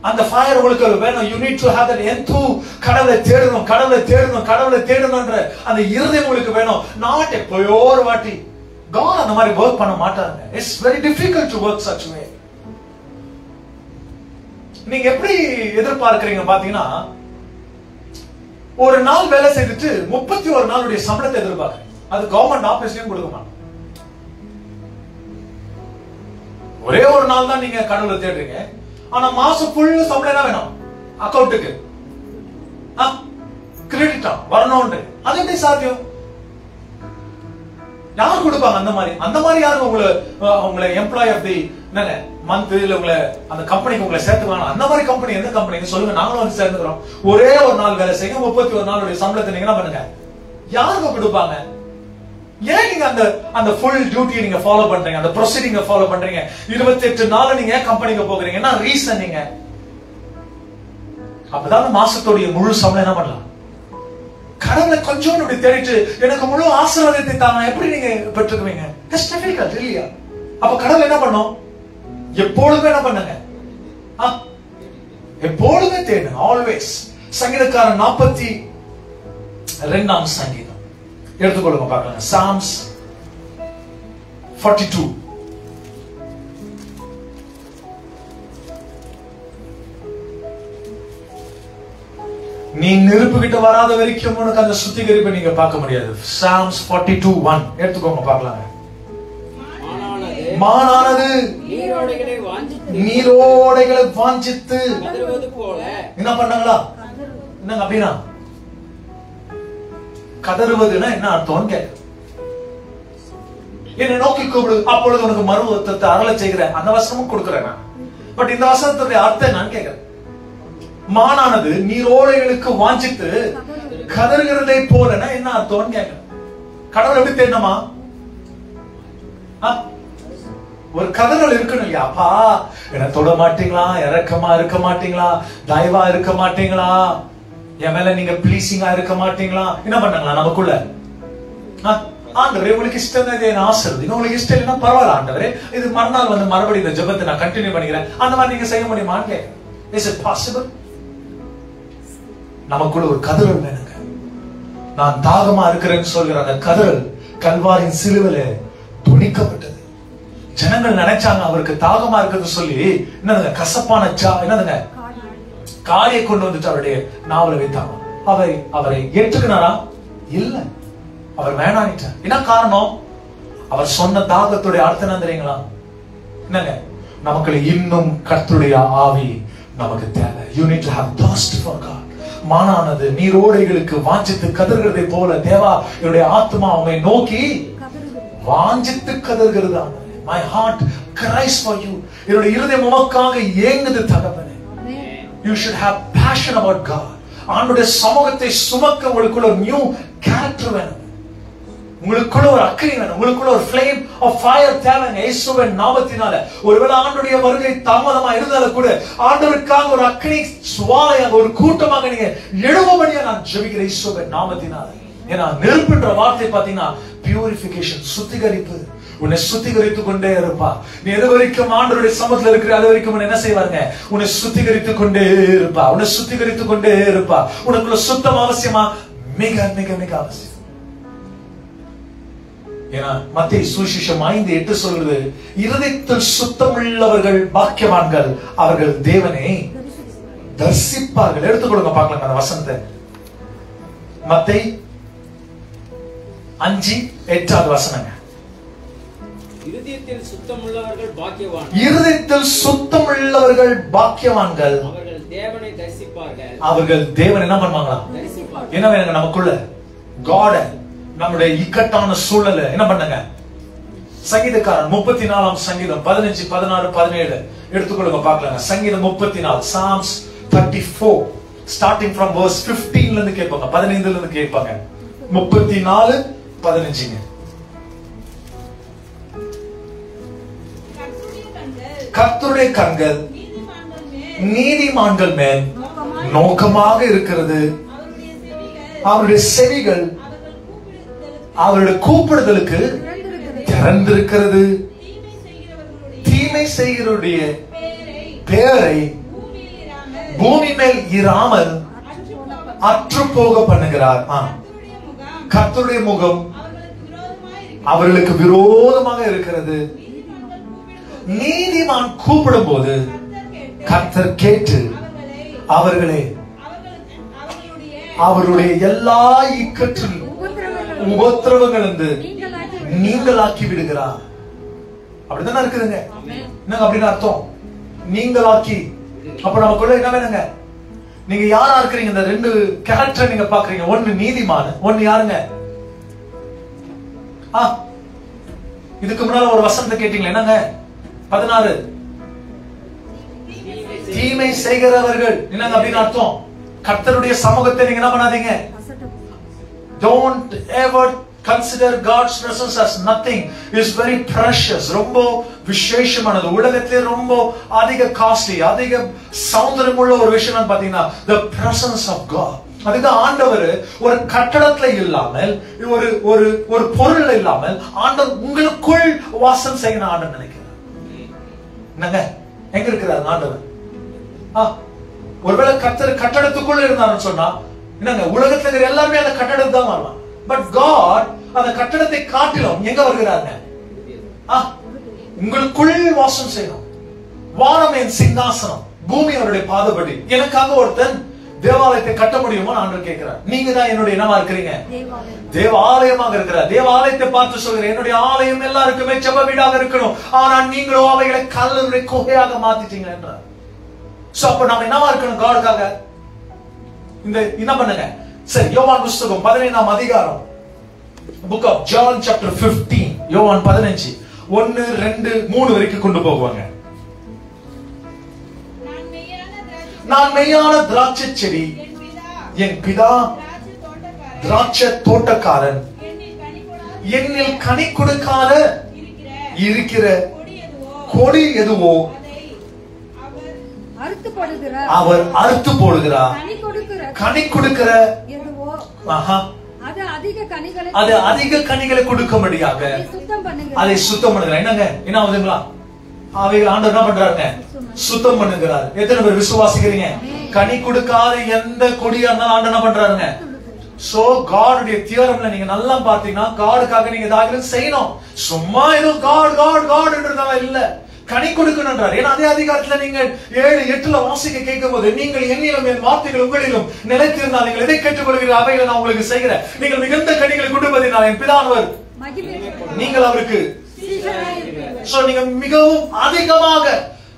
அந்த ஃபயர் உங்களுக்கு வேணும். you need to have that enthu. கடவுளை தேடணும், கடவுளை தேடணும், கடவுளை தேடணும்ன்ற அந்த இருதயம் உங்களுக்கு வேணும். நாட் எப்போயோ ஒரு வாட்டி. God அந்த மாதிரி வர்க் பண்ண மாட்டாங்க. it's very difficult to work such way. நீங்க எப்படி எதிர்பார்க்கறீங்க பாத்தீங்கன்னா, ஒரு நாள் வேலை செய்துட்டு 31 நாளுடைய சம்பளத்தை எதிர்பார்க்கறீங்க. அது கவர்மெண்ட் ஆபீஸ்லயும் கொடுக்க மாட்டாங்க. ஒரே ஒரு நாள் தான் நீங்க கடவுளை தேடுறீங்க. ஆனா மாசம் ஃபுல்லு சம்பளம் என்ன வேணும்? அக்கவுண்ட்டுக்கு கிரெடிட்டா வரணும். அது எப்படி சாத்தியம்? யார் கொடுப்பாங்க அந்த மாதிரி? அந்த மாதிரி யாரும் உங்களை எம்ப்ளாய் ஆஃப் தி மந்த் இல்ல உங்களை அந்த கம்பெனிக்கு உங்களை சேர்த்துக்கலாம். அந்த மாதிரி கம்பெனி எந்த கம்பெனி சொல்லுங்க, நாங்களும் வந்து சேர்ந்துக்கிறோம். ஒரே ஒரு நாள் வேலை செய்ய 31 நாளுடைய சம்பளத்தை நீங்க என்ன பண்ணுங்க? யாருக்கு கொடுப்பாங்க? ஏன் நீங்க அந்த ஃபுல் டியூட்டியை நீங்க ஃபாலோ பண்றீங்க, அந்த ப்ரொசீடிங்க ஃபாலோ பண்றீங்க? 28 நாள் நீங்க கம்பெனிக்கு போகிறீங்க, என்ன ரீசன்? நீங்க அப்பதான் மாசத்தோடைய முழு சம்பளம் என்ன பண்ணலாம்? கடவுளை கொஞ்சம் இப்படி தேடிட்டு எனக்கு முழு ஆசீர்வாதத்தை தாங்க எப்படி நீங்க பெற்றுக்குவீங்க? இல்லையா? அப்ப கடவுள் என்ன பண்ணும்? எப்பொழுதுமே என்ன பண்ணுங்க? எப்பொழுதுமே தேடுங்க, ஆல்வேஸ். சங்கீதக்காரன் 42ஆம் சங்கீதம் எடுத்துக்கொள்ளுங்க, பார்க்கலாம். Psalms 42. நீ நெருப்பு கிட்ட வராத வரைக்கும் உனக்கு அந்த சுத்திகரிப்பை நீங்க பார்க்க முடியாது. Psalms 42:1 எடுத்துக்கோங்க, பார்க்கலாம். மானானது நீரோடைகளை வாஞ்சித்து என்ன பண்ணாங்களா? என்னங்க அப்படின்னா கதறுவதுன்னா என்ன அர்த்தம்? என்னை நோக்கி கூப்பிடு, அப்பொழுது உனக்கு மறுவத்தை அருள செய்கிறேன். அந்த வசனமும் கொடுக்கிறேன். பட் இந்த வசனத்துடைய அர்த்தம் நான் கேட்கிறேன். மானானது நீரோடைகளுக்கு வாஞ்சித்து கதறுகிறதை போலனா என்ன அர்த்தம் கேட்கிறேன். கடவுள் எப்படி தேடணுமா? ஒரு கதறல் இருக்கணும் இல்லையா? அப்பா என்ன தொட மாட்டீங்களா? இறக்கமா இருக்க மாட்டீங்களா? தயவா இருக்க மாட்டீங்களா? என் மேல நீங்க பிளீசிங்கா இருக்க மாட்டீங்களா? என்ன பண்ணாங்களா நமக்குள்ள? ஆண்டவரே உங்களுக்கு இஷ்டம் தான், இதை ஆசீர்வதிங்க. உங்களுக்கு இஷ்டம் இல்லைன்னா பரவாயில்ல ஆண்டவரே, இது மறுநாள் வந்து மறுபடியும் இந்த ஜெபத்தை நான் கண்டினியூ பண்ணிக்கிறேன். அந்த மாதிரி நீங்க செய்ய முடியுமான்னு கேட்கிறேன். Is it possible? நமக்குள்ள ஒரு கதறல் வேணுங்க. நான் தாகமா இருக்கிறேன்னு சொல்கிற அந்த கதறல் கல்வாரின் சிலுவையில துணிக்கப்பட்டது. ஜனங்கள் நினைச்சாங்க அவருக்கு தாகமா இருக்குது சொல்லி என்னதுங்க கசப்பான என்னதுங்க காரியை கொண்டு வந்துட்டு அவருடைய நாவலை வைத்தாங்க. அவரை ஏற்றுக்கினாரா? இல்ல, அவர் வேணானிட்டார். என்ன காரணம்? அவர் சொன்ன தாகத்துடைய அர்த்தம் என்ன தெரியுங்களா? என்னங்க, நமக்கு இன்னும் கர்த்தருடைய ஆவி நமக்கு தேவை. You need to have thirst for God. மானானது நீரோடைகளுக்கு வாஞ்சித்து கதறுகிறதை போல தேவா என்னுடைய ஆத்மா உம்மை நோக்கி வாஞ்சித்து கதறுகிறது. My heart cries for you. என்னுடைய இருதயம் உமக்காக ஏங்குது தகப்பனே. You should have passion about God. ஆண்டவருடைய சமூகத்தை சுமக்க உங்களுக்குள்ள ஒரு நியூ கேரக்டர் வேணும். உங்களுக்குள்ள ஒரு அக்கினி வேணும். உங்களுக்குள்ள ஒரு flame of fire தேவைங்க. இயேசுவின் நாமத்தினால ஒருவேளை ஆண்டவருடைய வருகை தாமதமா இருந்தாலும் கூட ஆண்டவருக்காக ஒரு அக்கினி சுவாலையாக ஒரு கூட்டமாக நீங்க எழும்படியா நான் ஜெபிக்கிறேன் இயேசுவின் நாமத்தினால. ஏன்னா நெருப்புன்ற வார்த்தை பாத்தீங்கன்னா பியூரிஃபிகேஷன், சுத்திகரிப்பு. உன்னை சுத்திகரித்துக் கொண்டே இருப்பா. நீ எது வரைக்கும் ஆண்டவருடைய சமூகத்தில் இருக்கிற அது வரைக்கும் என்ன செய்வாருங்க? உன்னை சுத்திகரித்துக் கொண்டே இருப்பா. உன்னை சுத்திகரித்துக் கொண்டே இருப்பா. உனக்குள்ள சுத்தம் அவசியமா? மிக மிக மிக அவசியம். ஏன்னா மத்தேயு சுவிசேஷம் 5:8 சொல்றது, இருதயத்தில் சுத்தமுள்ளவர்கள் பாக்கியவான்கள், அவர்கள் தேவனை தரிசிப்பார்கள். எடுத்துக்கொள்ளுங்க, பார்க்கலாம் அந்த வசனத்தை. மத்தேயு 5:8 வசனங்க. இருதயத்தில் சுத்தமுள்ளவர்கள் பாக்கியவான்கள், இருதயத்தில் சுத்தமுள்ளவர்கள் பாக்கியவான்கள், அவர்கள் தேவனை தரிசிப்பார்கள். அவர்கள் தேவனை என்ன பண்ணுவாங்களா? என்ன வேணுங்க நமக்குள்ள? காட். நம்முடைய இக்கட்டான சூழல என்ன பண்ணுங்க? சங்கீதக்காரன் 34ஆம் சங்கீதம் 15, 16, 17 எடுத்துக்கொள்ளுங்க, பார்க்கலாங்க. சங்கீதம் 34, Psalms 34, starting from verse 15 ல இருந்து கேட்பாங்க, 15 ல இருந்து கேட்பாங்க. 34, 15. கர்த்தருடைய கண்கள் நீதிமான்கள் மேல் நோக்கமாக இருக்கிறது, அவருடைய செவிகள் அவருடைய கூப்பிடுதலுக்கு திறந்திருக்கிறது. தீமை செய்கிறவருடைய பெயரை பூமி மேல் இராமல் அற்று போக பண்ணுகிறார். கர்த்தருடைய முகம் அவர்களுக்கு விரோதமாக இருக்கிறது. நீதிமான் கூப்பிடும் போது கர்த்தர் கேட்டு அவர்களை அவருடைய எல்லா இக்கற்றிலும் உபத்திரவங்களிலிருந்து நீங்களாக்கி விடுகிறார். அப்படித்தானே இருக்குதுங்க. என்னங்க அப்படின்னு அர்த்தம்? நீங்களாக்கி. அப்ப நமக்குள்ள என்ன வேணுங்க? நீங்க யாரா இருக்கிறீங்க? இந்த ரெண்டு கேரக்டர் நீங்க பாக்குறீங்க. ஒன்னு நீதிமான், ஒன்னு யாருங்க? இதுக்கு முன்னால ஒரு வசனத்தை கேட்டீங்களா? என்னங்க 16, தீமை செய்கிறவர்கள். என்னங்க அப்படின்னு அர்த்தம்? கர்த்தருடைய சமூகத்தை நீங்க என்ன பண்ணாதீங்க? Don't ever Consider God's presence as nothing. Is very precious. ரொம்ப விசேஷமானது. உலகத்திலே ரொம்ப அதிக காஸ்ட்லி, அதிக சௌந்தரியமுள்ள ஒரு விஷயம் பாத்தீங்கன்னா the presence of God. அதுதான் ஆண்டவர் ஒரு கட்டடத்துல இல்லாமல், ஒரு ஒரு ஒரு பொருள் இல்லாமல் ஆண்டவர் உங்களுக்குள் வாசம் செய்யணும் ஆண்டவர் நினைக்கிறார். என்னங்க எங்க இருக்கிறார் ஆண்டவர்? ஒருவேளை கட்டடத்துக்குள்ள இருந்தாருன்னு சொன்னா என்னங்க, உலகத்துல இருக்கிற எல்லாருமே அந்த கட்டடம் தான் வரலாம். பட் காட் அந்த கட்டடத்தை காட்டிலும் எங்க வருகிறாங்க? உங்களுக்குள் வாசம் செய்யணும். வானம் என் சிங்காசனம், பூமி அவருடைய பாதப்படி. எனக்காக ஒருத்தன் தேவாலயத்தை கட்ட முடியுமா ஆண்டவர் கேட்கிறார். நீங்க தான் என்னுடைய என்னவா இருக்கிறீங்க? தேவாலயமாக இருக்கிறார். தேவாலயத்தை பார்த்து சொல்கிறேன், என்னுடைய ஆலயம் எல்லாருக்குமே ஜெப வீடாக இருக்கணும், ஆனா நீங்களோ அவைகளை கல்லுடைய குகையாக மாத்திட்டீங்க என்றார். சோ அப்ப நம்ம என்னவா இருக்கணும் காடுக்காக? இந்த என்ன பண்ணுங்க. சரி, யோவான் புத்தகம் 15ஆம் அதிகாரம், Book of John chapter 15, யோவான் 15 1 2 3 வரைக்கும் கொண்டு போவாங்க. நான் மெய்யான திராட்சை செடி, என் பிதா திராட்சை தோட்டக்காரன், என்னில் கனி கொடுக்காத இருக்கிற கொடி எதுவோ அவர் அறுத்து போடுகிறார். கனி கொடுக்கிற அது அதிக கனிகளை கொடுக்கும்படியாக அதை சுத்தம் பண்ணுகிறார். என்னங்க என்ன ஆகுதுங்களா? அவைகள் ஆண்டவர் என்ன பண்றாருங்க? சுத்தம் பண்ணுகிறார். எத்தனை பேர் விசுவாசிக்கிறீங்க? கனி கொடுக்காத எந்த கொடியா இருந்தாலும் ஆண்டவர் என்ன பண்றாருங்க? சோ காடுடைய தியரம்ல நீங்க நல்லா பாத்தீங்கன்னா காடுக்காக நீங்க ஏதாவது செய்யணும். சும்மா ஏதோ காட் காட் காட் என்றதால இல்ல, கனி கொடுக்கணும்ன்றார். ஏன்னா அதே அதிகாரத்துல நீங்க 7-8 வாசிக்க கேட்கும் போது, நீங்கள் என்னிலும் என் வார்த்தைகள் உங்களிலும் நிலைத்திருந்தால் நீங்கள் எதை கேட்டுக்கொள்கிற அவைகளை நான் உங்களுக்கு செய்கிறேன். நீங்கள் மிகுந்த கனிகளை கொடுப்பதினால் என் பிதானவர் நீங்கள் அவருக்கு. சோ நீங்க மிகவும் அதிகமாக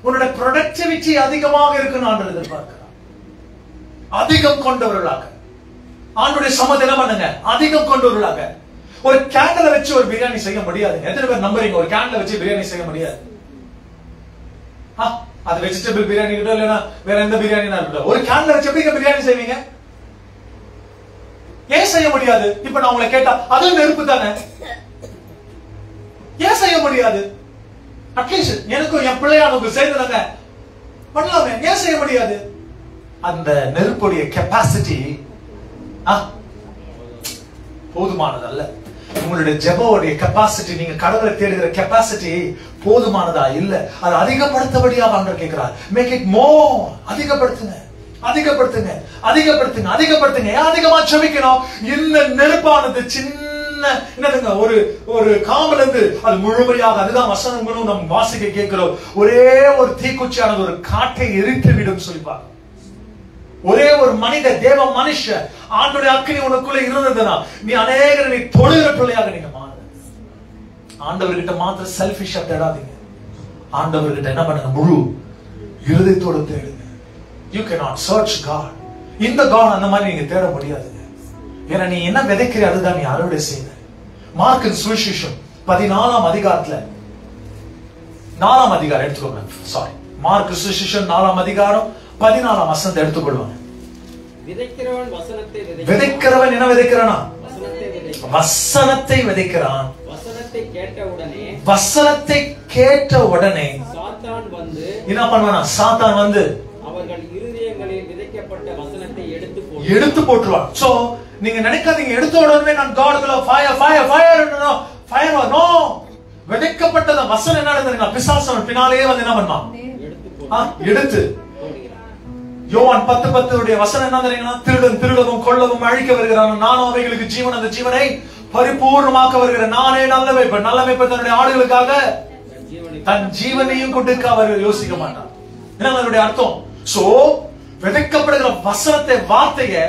உங்களுடைய ப்ரொடக்டிவிட்டி அதிகமாக இருக்குன்னு ஆண்டவர் எதிர்பார்க்கிறார். அதிகம் கொண்டவர்களாக ஆண்டுடைய சமத்தை என்ன பண்ணுங்க? அதிகம் கொண்டவர்களாக. ஒரு கேண்டில் வச்சு ஒரு பிரியாணி செய்ய முடியாது. எத்தனை பேர் நம்புறீங்க? ஒரு கேண்டில் வச்சு பிரியாணி செய்ய முடியாது. அது வெஜிடபிள் பிரியாணி இருக்கட்டும், இல்லைன்னா வேற எந்த பிரியாணி இருக்கட்டும், ஒரு கேன்ல வச்சு எப்படி பிரியாணி செய்வீங்க? ஏன் செய்ய முடியாது? இப்ப நான் உங்களை கேட்டா அதுவும் நெருப்பு தானே, ஏன் செய்ய முடியாது? அட்லீஸ்ட் எனக்கும் என் பிள்ளையானுக்கு சேர்ந்துதாங்க பண்ணலாமே, ஏன் செய்ய முடியாது? அந்த நெருப்புடைய கெப்பாசிட்டி போதுமானதல்ல. உங்களுடைய ஜெபோடைய கெப்பாசிட்டி, நீங்க கடவுளை தேடுகிற கெப்பாசிட்டி போதுமானதா இல்ல. அது அதிகப்படுத்தபடியாக ஆண்டவர் கேட்கிறார். Make it more. அதிகப்படுத்துங்க, அதிகப்படுத்துங்க, அதிகப்படுத்துங்க, அதிகப்படுத்துங்க. ஏன் அதிகமா ஜெபிக்கணும்? இந்த நெருப்பானது சின்ன என்னதுங்க, ஒரு காமல இருந்து அது முழுமையாக, அதுதான் வசனங்களும் நம் வாசிக்க கேட்கிறோம். ஒரே ஒரு தீக்குச்சியானது ஒரு காட்டை எரித்து விடும் சொல்லிப்பாங்க. ஒரே ஒரு மனித தேவ மனுஷ ஆண்டுடைய அக்கினி உனக்குள்ள இருந்ததுன்னா நீ அநேகரை நீ தொழுகிற பிள்ளையாக நீங்க மாறு. ஆண்டவர்கிட்ட மாத்திர செல்ஃபிஷா தேடாதீங்க. ஆண்டவர்கிட்ட என்ன பண்ணுங்க? முழு இருதயத்தோட தேடுங்க. You cannot search God. இந்த God அந்த மாதிரி நீங்க தேட முடியாதுங்க. ஏன்னா நீ என்ன விதைக்கிற அதுதான் நீ அறுவடை செய்ய. மார்க்கின் சுவிசேஷம் 14ஆம் அதிகாரத்துல 4ஆம் அதிகாரம் எடுத்துக்கோங்க. சாரி, மார்க் சுவிசேஷம் 4ஆம் அதிகாரம் 14ஆம் வசனத்தை எடுத்துக்கொள்வாங்க. விதைக்கிறவன் வசனத்தை விதைக்கிறான். விதைக்கிறவன் என்ன விதைக்கிறானா? வசனத்தை விதைக்கிறான். வசனத்தை கேட்ட உடனே சாத்தான் வந்து என்ன பண்ணுவானா? சாத்தான் வந்து அவர்கள் இருதயங்களில் விதைக்கப்பட்ட வசனத்தை எடுத்து போட்டுருவான். சோ நீங்க நினைக்காதீங்க எடுத்த உடனே நான் காடுக்குள்ள fire fire fire fire. No, விதைக்கப்பட்டத வசனம் என்ன நடக்குதுங்க? பிசாசு பின்னாலேயே வந்து என்ன பண்ணான்? எடுத்து. யோவான் 10:10 வசனம் என்ன தெரியுங்களா? திருடன் திருடவும் கொல்லவும் அழிக்க வருகிறான், நானும் அவைகளுக்கு ஜீவன், அந்த ஜீவனை பரிபூர்ணமாக்க வருகிறேன். நானே நல்ல மேய்ப்பன். நல்ல மேய்ப்பன் தன்னுடைய ஆடுகளுக்காக தன் ஜீவனையும் கொடுக்க அவர் யோசிக்க மாட்டார். என்ன அதனுடைய அர்த்தம்? சோ விதைக்கப்படுகிற வசனத்தை, வார்த்தையை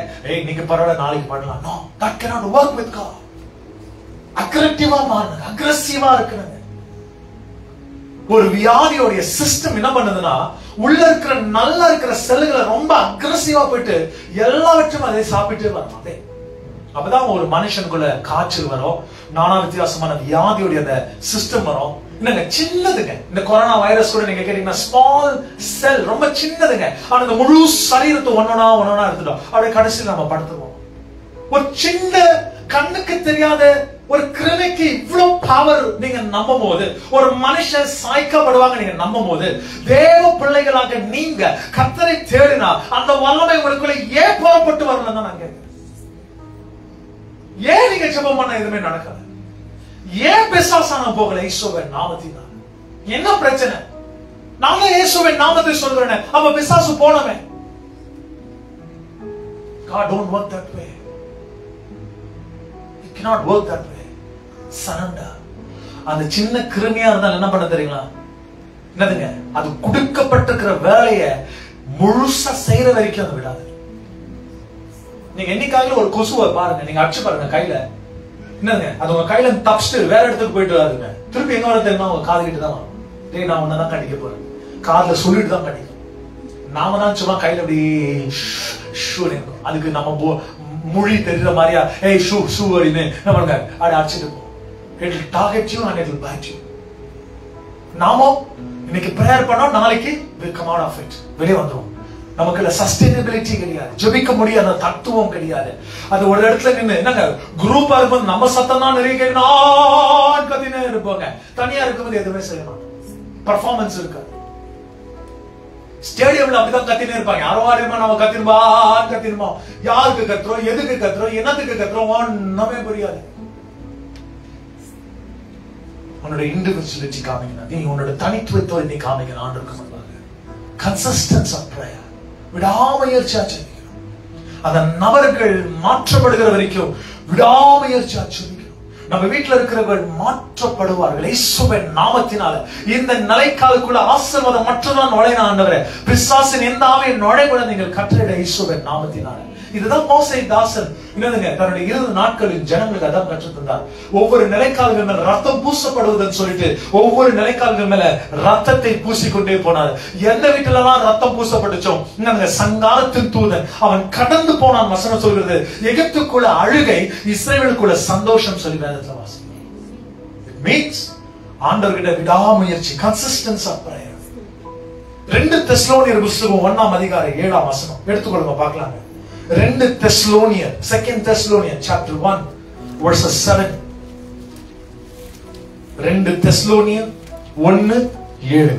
நீங்க பரவாயில்ல நாளைக்கு பண்ணலாம். No, that cannot work with God. அக்ரெசிவா மாறுங்க, அக்ரெசிவா இருக்கணுங்க. ஒரு வியாதியோடைய சிஸ்டம் என்ன பண்ணுதுன்னா, உள்ள இருக்கிற நல்லா இருக்கிற செல்லுகளை ரொம்ப அக்ரெசிவா போயிட்டு எல்லாவற்றும் அதை சாப்பிட்டு வரணும். அதே அப்பதான் ஒரு மனுஷனுக்குள்ள காய்ச்சல் வரும், நானா வித்தியாசமான வியாதியோடைய அந்த சிஸ்டம் வரும். என்னங்க சின்னதுங்க, இந்த கொரோனா வைரஸ் கூட நீங்க கேட்டீங்கன்னா ஸ்மால் செல், ரொம்ப சின்னதுங்க. ஆனா இந்த முழு சரீரத்தை ஒன்னொன்னா எடுத்துட்டோம். அப்படியே கடைசியில் நம்ம படுத்துருவோம். ஒரு சின்ன கண்ணுக்கு தெரியாத ஒரு கிருமிக்கு இவ்வளவு பவர் நீங்க நம்பும் போது, ஒரு மனுஷன் சாய்க்கப்படுவாங்க நீங்க நம்பும் போது, தேவ பிள்ளைகளாக நீங்க கர்த்தரை தேடினா அந்த வல்லமை உங்களுக்குள்ள ஏன் புறப்பட்டு வரலன்னு தான் நான் கேட்கிறேன். ஏன் நீங்க ஜெபம் பண்ண எதுவுமே நடக்கல? ஏன் பிசாசான போகல? இயேசுவின் நாமத்தினால் என்ன பிரச்சனை? நாங்க இயேசுவின் நாமத்தை சொல்றேன், அப்ப பிசாசு போனவே. God don't work that way. He cannot work that way. Surrender. அந்த சின்ன கிருமியா இருந்தால் என்ன பண்ண தெரியுங்களா? என்னதுங்க? அது கொடுக்கப்பட்டிருக்கிற வேலையை முழுசா செய்யற வரைக்கும் அதை விடாது. நீங்க என்னைக்காக ஒரு கொசுவை பாருங்க, நீங்க அடிச்சு பாருங்க கையில, என்னங்க அது உங்க கையில தப்பிச்சுட்டு வேற இடத்துக்கு போயிட்டு வராதுங்க. திருப்பி எங்க வர தெரியுமா? உங்க காது கிட்ட தான் வரும். டேய் நான் உன்னதான் கடிக்க போறேன், காதுல சொல்லிட்டு தான் கடிக்கும். நாம தான் சும்மா கையில அப்படி அதுக்கு நம்ம மொழி தெரியுற மாதிரியா ஏய் ஷூ ஷூ அப்படின்னு என்ன பண்ணுங்க அப்படி அடிச்சுட்டு போ. It will target you and it will bite you. நாமோ இன்னைக்கு பிரேயர் பண்ணோம், நாளைக்கு we come out of it, வெளியே வந்துரும். நமக்கு சஸ்டைனபிலிட்டி கிடையாது, ஜெபிக்க முடியாத தத்துவம் கிடையாது. அது ஒரு இடத்துல நின்று என்னங்க குரூப்பா இருக்கும்போது நம்ம சத்தம் தான் நிறைய கேட்கணும் கத்தினே இருப்பாங்க. தனியா இருக்கும்போது எதுவுமே செய்ய மாட்டோம், பர்ஃபார்மன்ஸ் இருக்காது. ஸ்டேடியம்ல அப்படிதான் கத்தினே இருப்பாங்க. யாரோ ஆடுமா நம்ம கத்திருமா, யாருக்கு கத்துறோம், எதுக்கு கத்துறோம், என்னத்துக்கு கத்துறோம் ஒண்ணுமே புரியாது. உன்னோட இண்டிவிஜுவலிட்டி காமிக்கணும், நீ உன்னோட தனித்துவத்தை நீ காமிக்கணும். ஆண்டவருக்கு முன்பாக கன்சிஸ்டன்ஸ் ஆஃப் பிரேயர், விடாமுயற்சியா ஜெபிக்கணும். அந்த நபர்கள் மாற்றப்படுகிற வரைக்கும் விடாமுயற்சியா ஜெபிக்கணும். நம்ம வீட்டில் இருக்கிறவர்கள் மாற்றப்படுவார்கள் இயேசுவின் நாமத்தினால. இந்த நிலைக்காலுக்குள்ள ஆசீர்வாதம் மட்டும்தான் நுழைய ஆண்டவரே, பிசாசின் எந்த ஆவியின் நுழைவுகளை நீங்கள் கட்டளையிட இயேசுவின் நாமத்தினால. இதுதான் மோசே தாசன் என்னதுங்க தன்னுடைய 20 நாட்களில் ஜனங்களுக்கு அதான் கற்றுத் தந்தார். ஒவ்வொரு நிலைக்கால்கள் மேல ரத்தம் பூசப்படுவதுன்னு சொல்லிட்டு ஒவ்வொரு நிலைக்கால்கள் மேல ரத்தத்தை பூசிக்கொண்டே போனார். எந்த வீட்டுலலாம் ரத்தம் பூசப்பட்டுச்சோ சங்காரத்தின் தூதன் அவன் கடந்து போனான் வசனம் சொல்கிறது. எகிப்துக்குள்ள அழுகை, இஸ்ரவேலுக்குள்ள சந்தோஷம் சொல்லி வேதத்துல வாசிக்கிறோம். It means ஆண்டவர்கிட்ட விடாமுயற்சி, கன்சிஸ்டன்ஸ் ஆஃப் பிரேயர். 2 தெசலோனியர் புத்தகம் 1ஆம் அதிகாரம் 7ஆம் வசனம் எடுத்துக்கொள்ளுங்க பார்க்கலாம். 2 தெசலோனியர், 2 தெசலோனியர் chapter 1 verses 7. 2 தெசலோனியர் 1:7.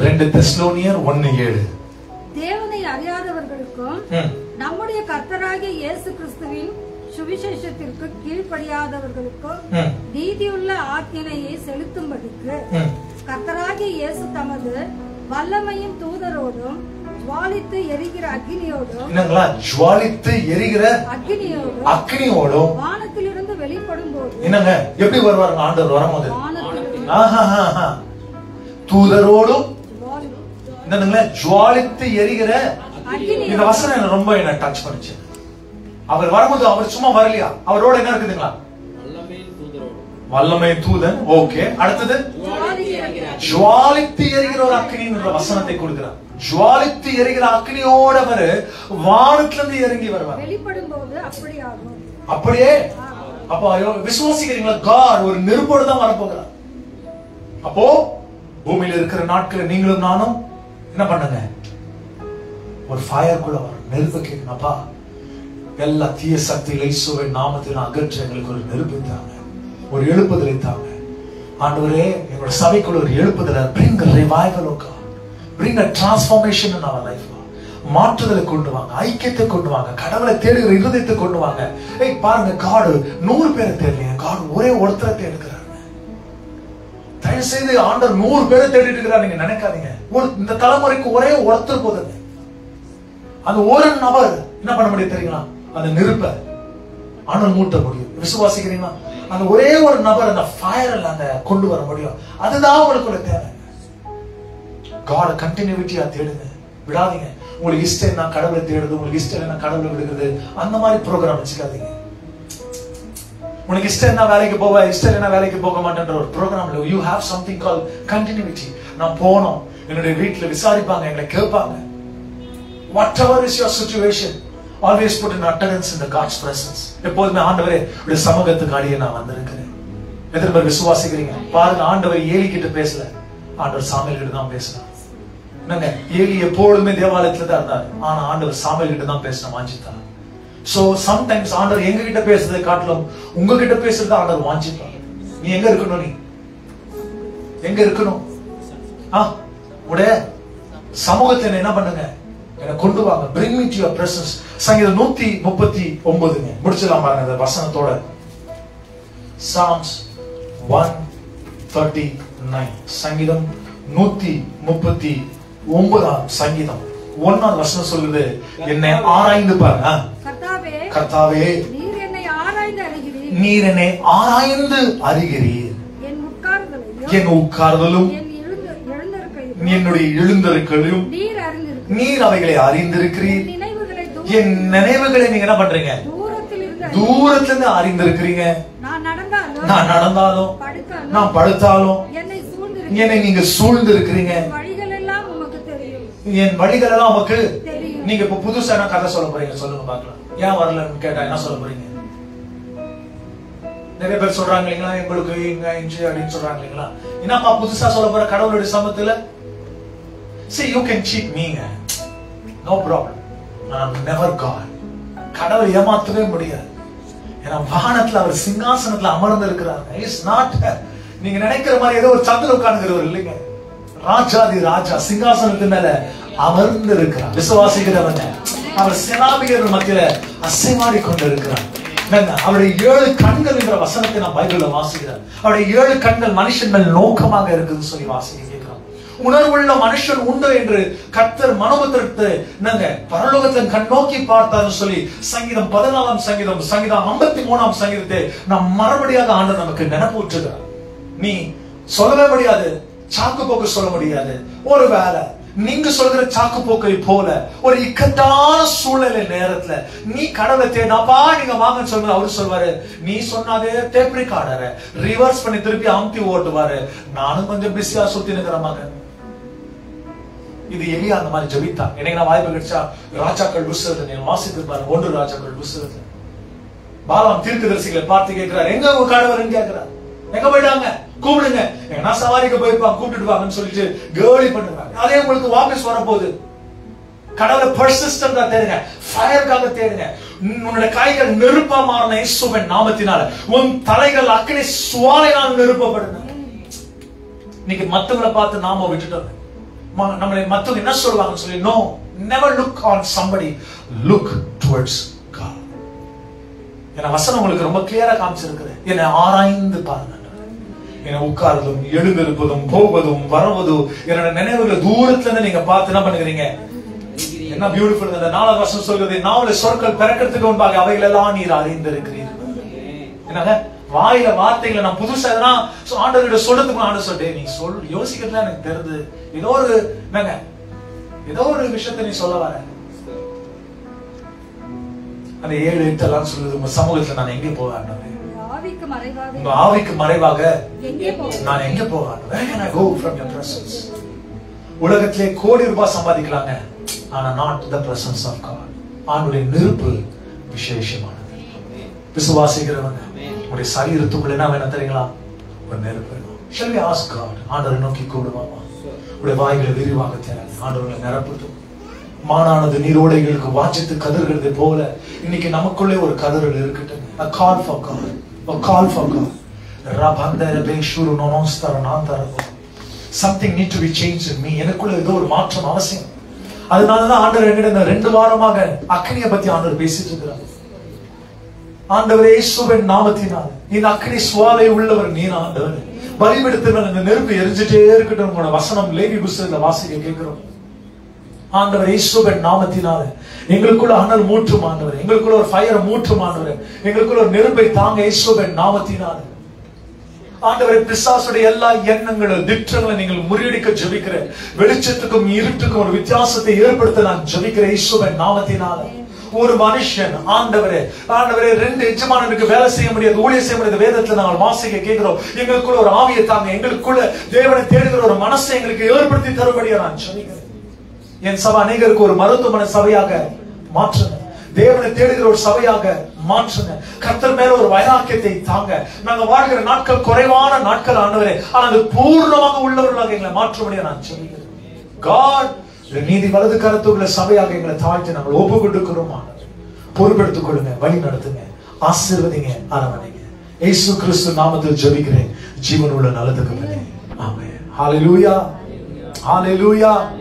ரெண்டு தெசலோனியர் 1:7. தேவனை அறியாதவர்களுக்கும் நம்முடைய கர்த்தராகிய இயேசு கிறிஸ்துவின் சுவிசேஷத்திற்கு கீழ்ப்படியாதவர்களுக்கும் நீதியுள்ள ஆக்கினையை செலுத்தும்படிக்கு கர்த்தராகிய இயேசு தமது வல்லமையின் தூதரோடும் ஜுவாலித்து எரிகிற அக்கினியோடும் அக்கினியோடும் வானத்திலிருந்து வெளிப்படும் போது என்னங்க எப்படி வருவாருங்க ஆண்டவர் வரும்போது? தூதரோடும் என்னங்களா ஜுவாலித்து எரிகிற. இந்த வசனம் என்ன ரொம்ப என்ன டச் பண்ணுச்சு. அவர் வரும்போது அவர் சும்மா வரலையா, அவரோட என்ன இருக்குதுங்களா? வல்லமை தூதன். ஓகே, அடுத்தது ஜுவாலித்து எரிகிற ஒரு அக்னின்ற வசனத்தை கொடுக்கிறார். ஜுவாலித்து எரிகிற அக்னியோட வரு வானத்திலிருந்து இறங்கி வருவார். வெளிப்படும்போது அப்படியாகும். அப்படியே அப்போ விசுவாசிக்கிறீங்களா? காட் ஒரு நெருப்போடு தான் வரப்போகிறார். அப்போ பூமியில இருக்கிற நாட்கள் நீங்களும் நானும் என்ன பண்ணுங்க, ஒரு ஃபயர் கூட வரும். நெருப்பு கேட்கணும்ப்பா, எல்லா தீய சக்திகளை இயேசுவின் நாமத்தில் அகற்ற எங்களுக்கு ஒரு நெருப்பு தாங்க, ஒரு எழுப்புதலை தாங்க ஆண்டவரே. எங்களோட சபைக்குள்ள ஒரு எழுப்புதலை, bring a revival, bring a transformation in our life. மாற்றுதலை கொண்டு வாங்க, ஐக்கியத்தை கொண்டு வாங்க, கடவுளை தேடுகிற இருதயத்தை கொண்டு வாங்க. ஏய் பாருங்க, காடு 100 பேரை தேடலையா, காடு ஒரே ஒருத்தரை தேடுகிறார். தயவு செய்து ஆண்டவர் 100 பேரை தேடிட்டு இருக்கிறார் நீங்க நினைக்காதீங்க. இந்த தலைமுறைக்கு ஒரே ஒருத்தர் போதுங்க. அந்த ஒரு நபர் என்ன பண்ண முடியும் தெரியுங்களா? அந்த நெருப்ப ஆண்டவர் மூட்ட முடியும். விசுவாசிக்கிறீங்களா? அந்த ஒரே ஒரு நபர் அந்த ஃபயர் அந்த கொண்டு வர முடியும். அதுதான் உங்களுக்கு தேவை. காட் கண்டினியூட்டியா தேடுங்க, விடாதீங்க. உங்களுக்கு இஷ்டம் என்ன கடவுளை தேடுது, உங்களுக்கு இஷ்டம் என்ன கடவுளை விடுகிறது, அந்த மாதிரி ப்ரோக்ராம் வச்சுக்காதீங்க. உனக்கு இஷ்டம் என்ன வேலைக்கு போவ, இஷ்டம் என்ன வேலைக்கு போக மாட்டேன்ற ஒரு ப்ரோக்ராம்ல you have something call continuity. நான் போனோம், என்னுடைய வீட்டுல விசாரிப்பாங்க, எங்களை கேட்பாங்க. Whatever is your situation, always put an utterance in the God's presence. எப்போதுமே ஆண்டவரே உடைய சமூகத்துக்கு அடியே நான் வந்திருக்கிறேன். எத்தனை பேர் விசுவாசிக்கிறீங்க? பாருங்க, ஆண்டவர் ஏலி கிட்ட பேசல, ஆண்டவர் சாமுவேல் கிட்ட தான் பேசினார். ஏலி எப்பொழுதுமே தேவாலயத்துல தான் இருந்தார். ஆனா ஆண்டவர் சாமுவேல் கிட்ட தான் பேச வாஞ்சித்தார். சோ சம்டைம்ஸ் ஆண்டவர் எங்க கிட்ட பேசுறதை காட்டிலும் உங்ககிட்ட பேசுறத ஆண்டவர் வாஞ்சிப்பார். நீ எங்க இருக்கணும்? நீ எங்க இருக்கணும்? உடைய சமூகத்தை என்ன பண்ணுங்க, என்ன கொண்டு வாங்க. bring me to your presence. சங்கீதம் 139 முடிச்சலாம் பாருங்க அந்த வசனத்தோட. Psalms 139 சங்கீதம் 139 சங்கீதம் 1 வசனம் சொல்லுது, என்னை ஆராய்ந்து பாருங்க கர்த்தாவே, நீர் என்னை ஆராய்ந்து அறிகிறீர். என் உட்கார்தலும் என்னுடைய எழுந்தருக்கையும் நீர் அவைகளை அறிந்திருக்கிறீர். என் நினைவுகளை நீங்க என்ன பண்றீங்க? தூரத்துல இருந்து அறிந்திருக்கிறீங்க. நான் நடந்தாலும் நான் படுத்தாலும் என்னை நீங்க சூழ்ந்து இருக்கிறீங்க. என் வழிகள் எல்லாம் உமக்கு. நீங்க இப்ப புதுசா என்ன கதை சொல்ல போறீங்க? சொல்லுங்க பாக்கலாம். ஏன் வரலன்னு கேட்டா என்ன சொல்ல போறீங்க? நிறைய பேர் சொல்றாங்க இல்லைங்களா, எங்களுக்கு இங்க இன்ஜி அப்படின்னு சொல்றாங்க இல்லைங்களா. என்னப்பா புதுசா சொல்ல போற கடவுளுடைய சமத்துல? See, you can cheat me, no problem. I'm never God. கடவுளை ஏமாத்தவே முடியாது. ஏன்னா வானத்துல அவர் சிங்காசனத்துல அமர்ந்து இருக்கிறார். He's not நீங்க நினைக்கிற மாதிரி ஏதோ ஒரு சந்திர உட்கார்ந்துகிறவர் இல்லைங்க. ராஜாதி ராஜா சிங்காசனத்து மேல அமர்ந்து இருக்கிறார். விசுவாசிக்கிறவங்க அவர் சேனாபதிகள் மத்தியில அசைமாடி கொண்டு இருக்கிறார். அவருடைய 7 கண்கள் என்ற வசனத்தை நான் பைபிள்ல வாசிக்கிறேன். அவருடைய 7 கண்கள் மனுஷன் மேல் நோக்கமாக இருக்குன்னு சொல்லி வாசிக்கிறேன். உணர்வுள்ள மனுஷன் உண்டு என்று கர்த்தர் மனோபத்திரத்தை பரலோகத்தின் கண் நோக்கி பார்த்தார்னு சொல்லி சங்கீதம் 14 சங்கீதம் 53 சங்கீதத்தை நாம் மறுபடியாக ஆண்டவர் நமக்கு நினைப்பூற்றுகிறார். நீ சொல்லவே முடியாது, சாக்கு போக்கு சொல்ல முடியாது. ஒருவேளை நீங்க சொல்ற சாக்கு போக்கை போல ஒரு இக்கட்டான சூழ்நிலை நேரத்துல நீ கடவுளை தேடாப்பா நீங்க வாங்கன்னு சொல்லுங்க. அவரு சொல்வாரு, நீ சொன்னாதே டேப் ரெக்கார்டரை ரிவர்ஸ் பண்ணி திருப்பி அமுத்தி ஓட்டுவாரு. நானும் கொஞ்சம் பிஸியா சுத்தி நிக்கிற மகன். இது எலியா அந்த மாதிரி ஜெபித்தா. எனக்கு நான் வாய்ப்பு கிடைச்சா ராஜாக்கள் புஸ்தகத்தை நீங்க வாசித்திருப்பாரு. 1 ராஜாக்கள் புஸ்தகத்தை பாலாம் தீர்க்கதரிசிகளை பார்த்து கேட்கிறார், எங்க உங்க கடவுள்னு கேட்கிறார். எங்க போயிட்டாங்க? கூப்பிடுங்க. நான் சவாரிக்கு போயிருப்பாங்க, கூப்பிட்டு வாங்கன்னு சொல்லிட்டு கேலி பண்ணுவாங்க. அதே உங்களுக்கு வாபஸ் வரப்போகுது. கடவுளை பர்சிஸ்டன்டா தேடுங்க, ஃபயர்க்காக தேடுங்க. உன்னுடைய கைகள் நெருப்பா மாறின இயேசுவின் நாமத்தினால உன் தலைகள் அக்கினி சுவாலையால் நெருப்பப்படுங்க. இன்னைக்கு மத்தவங்களை பார்த்து நாம விட்டுட்டோம். நம்மளை மத்தவங்க என்ன சொல்லுவாங்கன்னு சொல்லி no, never look on somebody, look towards God. ஏன்னா வசனம் உங்களுக்கு ரொம்ப கிளியரா காமிச்சிருக்குது. என்னை ஆராய்ந்து பாருங்க. என்ன உட்கார்றதும் எழுந்திருப்பதும் போவதும் வரவதும் என்னோட நினைவுகளை தூரத்துல இருந்து நீங்க பார்த்து என்ன பண்ணுகிறீங்க? என்ன பியூட்டிஃபுல். அந்த 4வது வசனம் சொல்றது, நாவல சொற்கள் பிறக்கிறதுக்கு முன்பாக அவைகள் எல்லாம் நீர் அறிந்திருக்கிறீர்கள். என்னங்க வாயில வார்த்தைகளை நான் புதுசா எதனா ஆண்டவர்கிட்ட சொல்றதுக்கு ஆண்டவர் சொல்லிட்டு நீ யோசிக்கிறதுல எனக்கு தெரியுது. ஏதோ ஒரு விஷயத்த நீ சொல்ல வர. அந்த 7, 8 எல்லாம் சொல்லுது, உங்க சமூகத்துல நான் எங்க போவேன்? உங்க ஆவிக்கு மறைவாக நான் எங்க போவேன்? Where can I go from your presence? உலகத்திலே கோடி ரூபாய் சம்பாதிக்கலாங்க, ஆனா not the presence of God. ஆண்டவருடைய நெருப்பு விசேஷமானது. விசுவாசிக்கிறவங்க உடைய சரீரத்துக்குள்ள என்ன வேணும் தெரியுங்களா? ஒரு நெருப்பு. Shall we ask God? ஆண்டவரை நோக்கி கூடுவாமா? உடைய வாய்களை விரிவாக தேவை. ஆண்டவர்களை நிரப்பட்டும். மானானது நீரோடைகளுக்கு வாஞ்சித்து கதறுகிறது போல இன்னைக்கு நமக்குள்ளே ஒரு கதறல் இருக்கட்டும். A call for God. A call for God. Something need to be changed in me. எனக்குள்ள ஏதோ ஒரு மாற்றம் அவசியம். அதனாலதான் ஆண்டவர் என்கிட்ட 2 வாரமாக அக்னியை பத்தி ஆண்டவர் பேசிட்டு இருக்கிறார். ஆண்டவரே இயேசுவின் நாமத்தினால் இந்த அக்னி சுவாலை உள்ளவர் நீர் ஆண்டவர். பலிபீடத்தில் இந்த நெருப்பு எரிஞ்சிட்டே இருக்கட்டும். உங்களோட வசனம் லேவி புஸ்தகத்துல வாசிக்க கேட்கிறோம். ஆண்டவர் இயேசுவின் நாமத்தினால எங்களுக்குள்ள அனல் மூற்றும் ஆண்டவர், எங்களுக்குள்ள ஒரு ஃபயர் மூற்றும் ஆண்டவர், எங்களுக்குள்ள ஒரு நெருப்பை தாங்க இயேசுவின் நாமத்தினால. ஆண்டவரே பிசாசுடைய எல்லா எண்ணங்களும் திட்டங்களை நீங்கள் முறியடிக்க ஜெபிக்கிறேன். வெளிச்சத்துக்கும் இருட்டுக்கும் ஒரு வித்தியாசத்தை ஏற்படுத்த நான் ஜெபிக்கிறேன் இயேசுவின் நாமத்தினால. ஒரு மனுஷன் ஆண்டவரே 2 எஜமானனுக்கு வேலை செய்ய முடியாது, ஊழியம் செய்ய முடியாது. வேதத்துல நாங்கள் வாசிக்க கேட்கிறோம். எங்களுக்குள்ள ஒரு ஆவியை தாங்க, எங்களுக்குள்ள தேவனை தேடுகிற ஒரு மனசை எங்களுக்கு ஏற்படுத்தி தரும்படியா நான் ஜெபிக்கிறேன். என் சபை அநேகருக்கு ஒரு மருத்துவமனை சபையாக மாற்றுங்க. தேவனை தேடுகிற ஒரு சபையாக மாற்றுங்க. கர்த்தர் மேல ஒரு வைராக்கியத்தை தாங்க. நாங்க வாழ்கிற நாட்கள் குறைவான நாட்கள் ஆண்டவரே, ஆனால் அது பூர்ணமாக உள்ளவர்களாக எங்களை மாற்றும்படியா நான் ஜெபிக்கிறேன். God, நீதி வலது கரத்துள்ள சபையாக எங்களை தாழ்த்தி நாங்கள் ஒப்பு கொடுக்கிறோம். பொறுப்பெடுத்துக் கொள்ளுங்க, வழி நடத்துங்க, ஆசீர்வதிங்க, அரவணைங்க. இயேசு கிறிஸ்து நாமத்தில் ஜெபிக்கிறேன் ஜீவனுள்ள நல்லதுக்கு. ஆமென். ஹalleluya, ஹalleluya.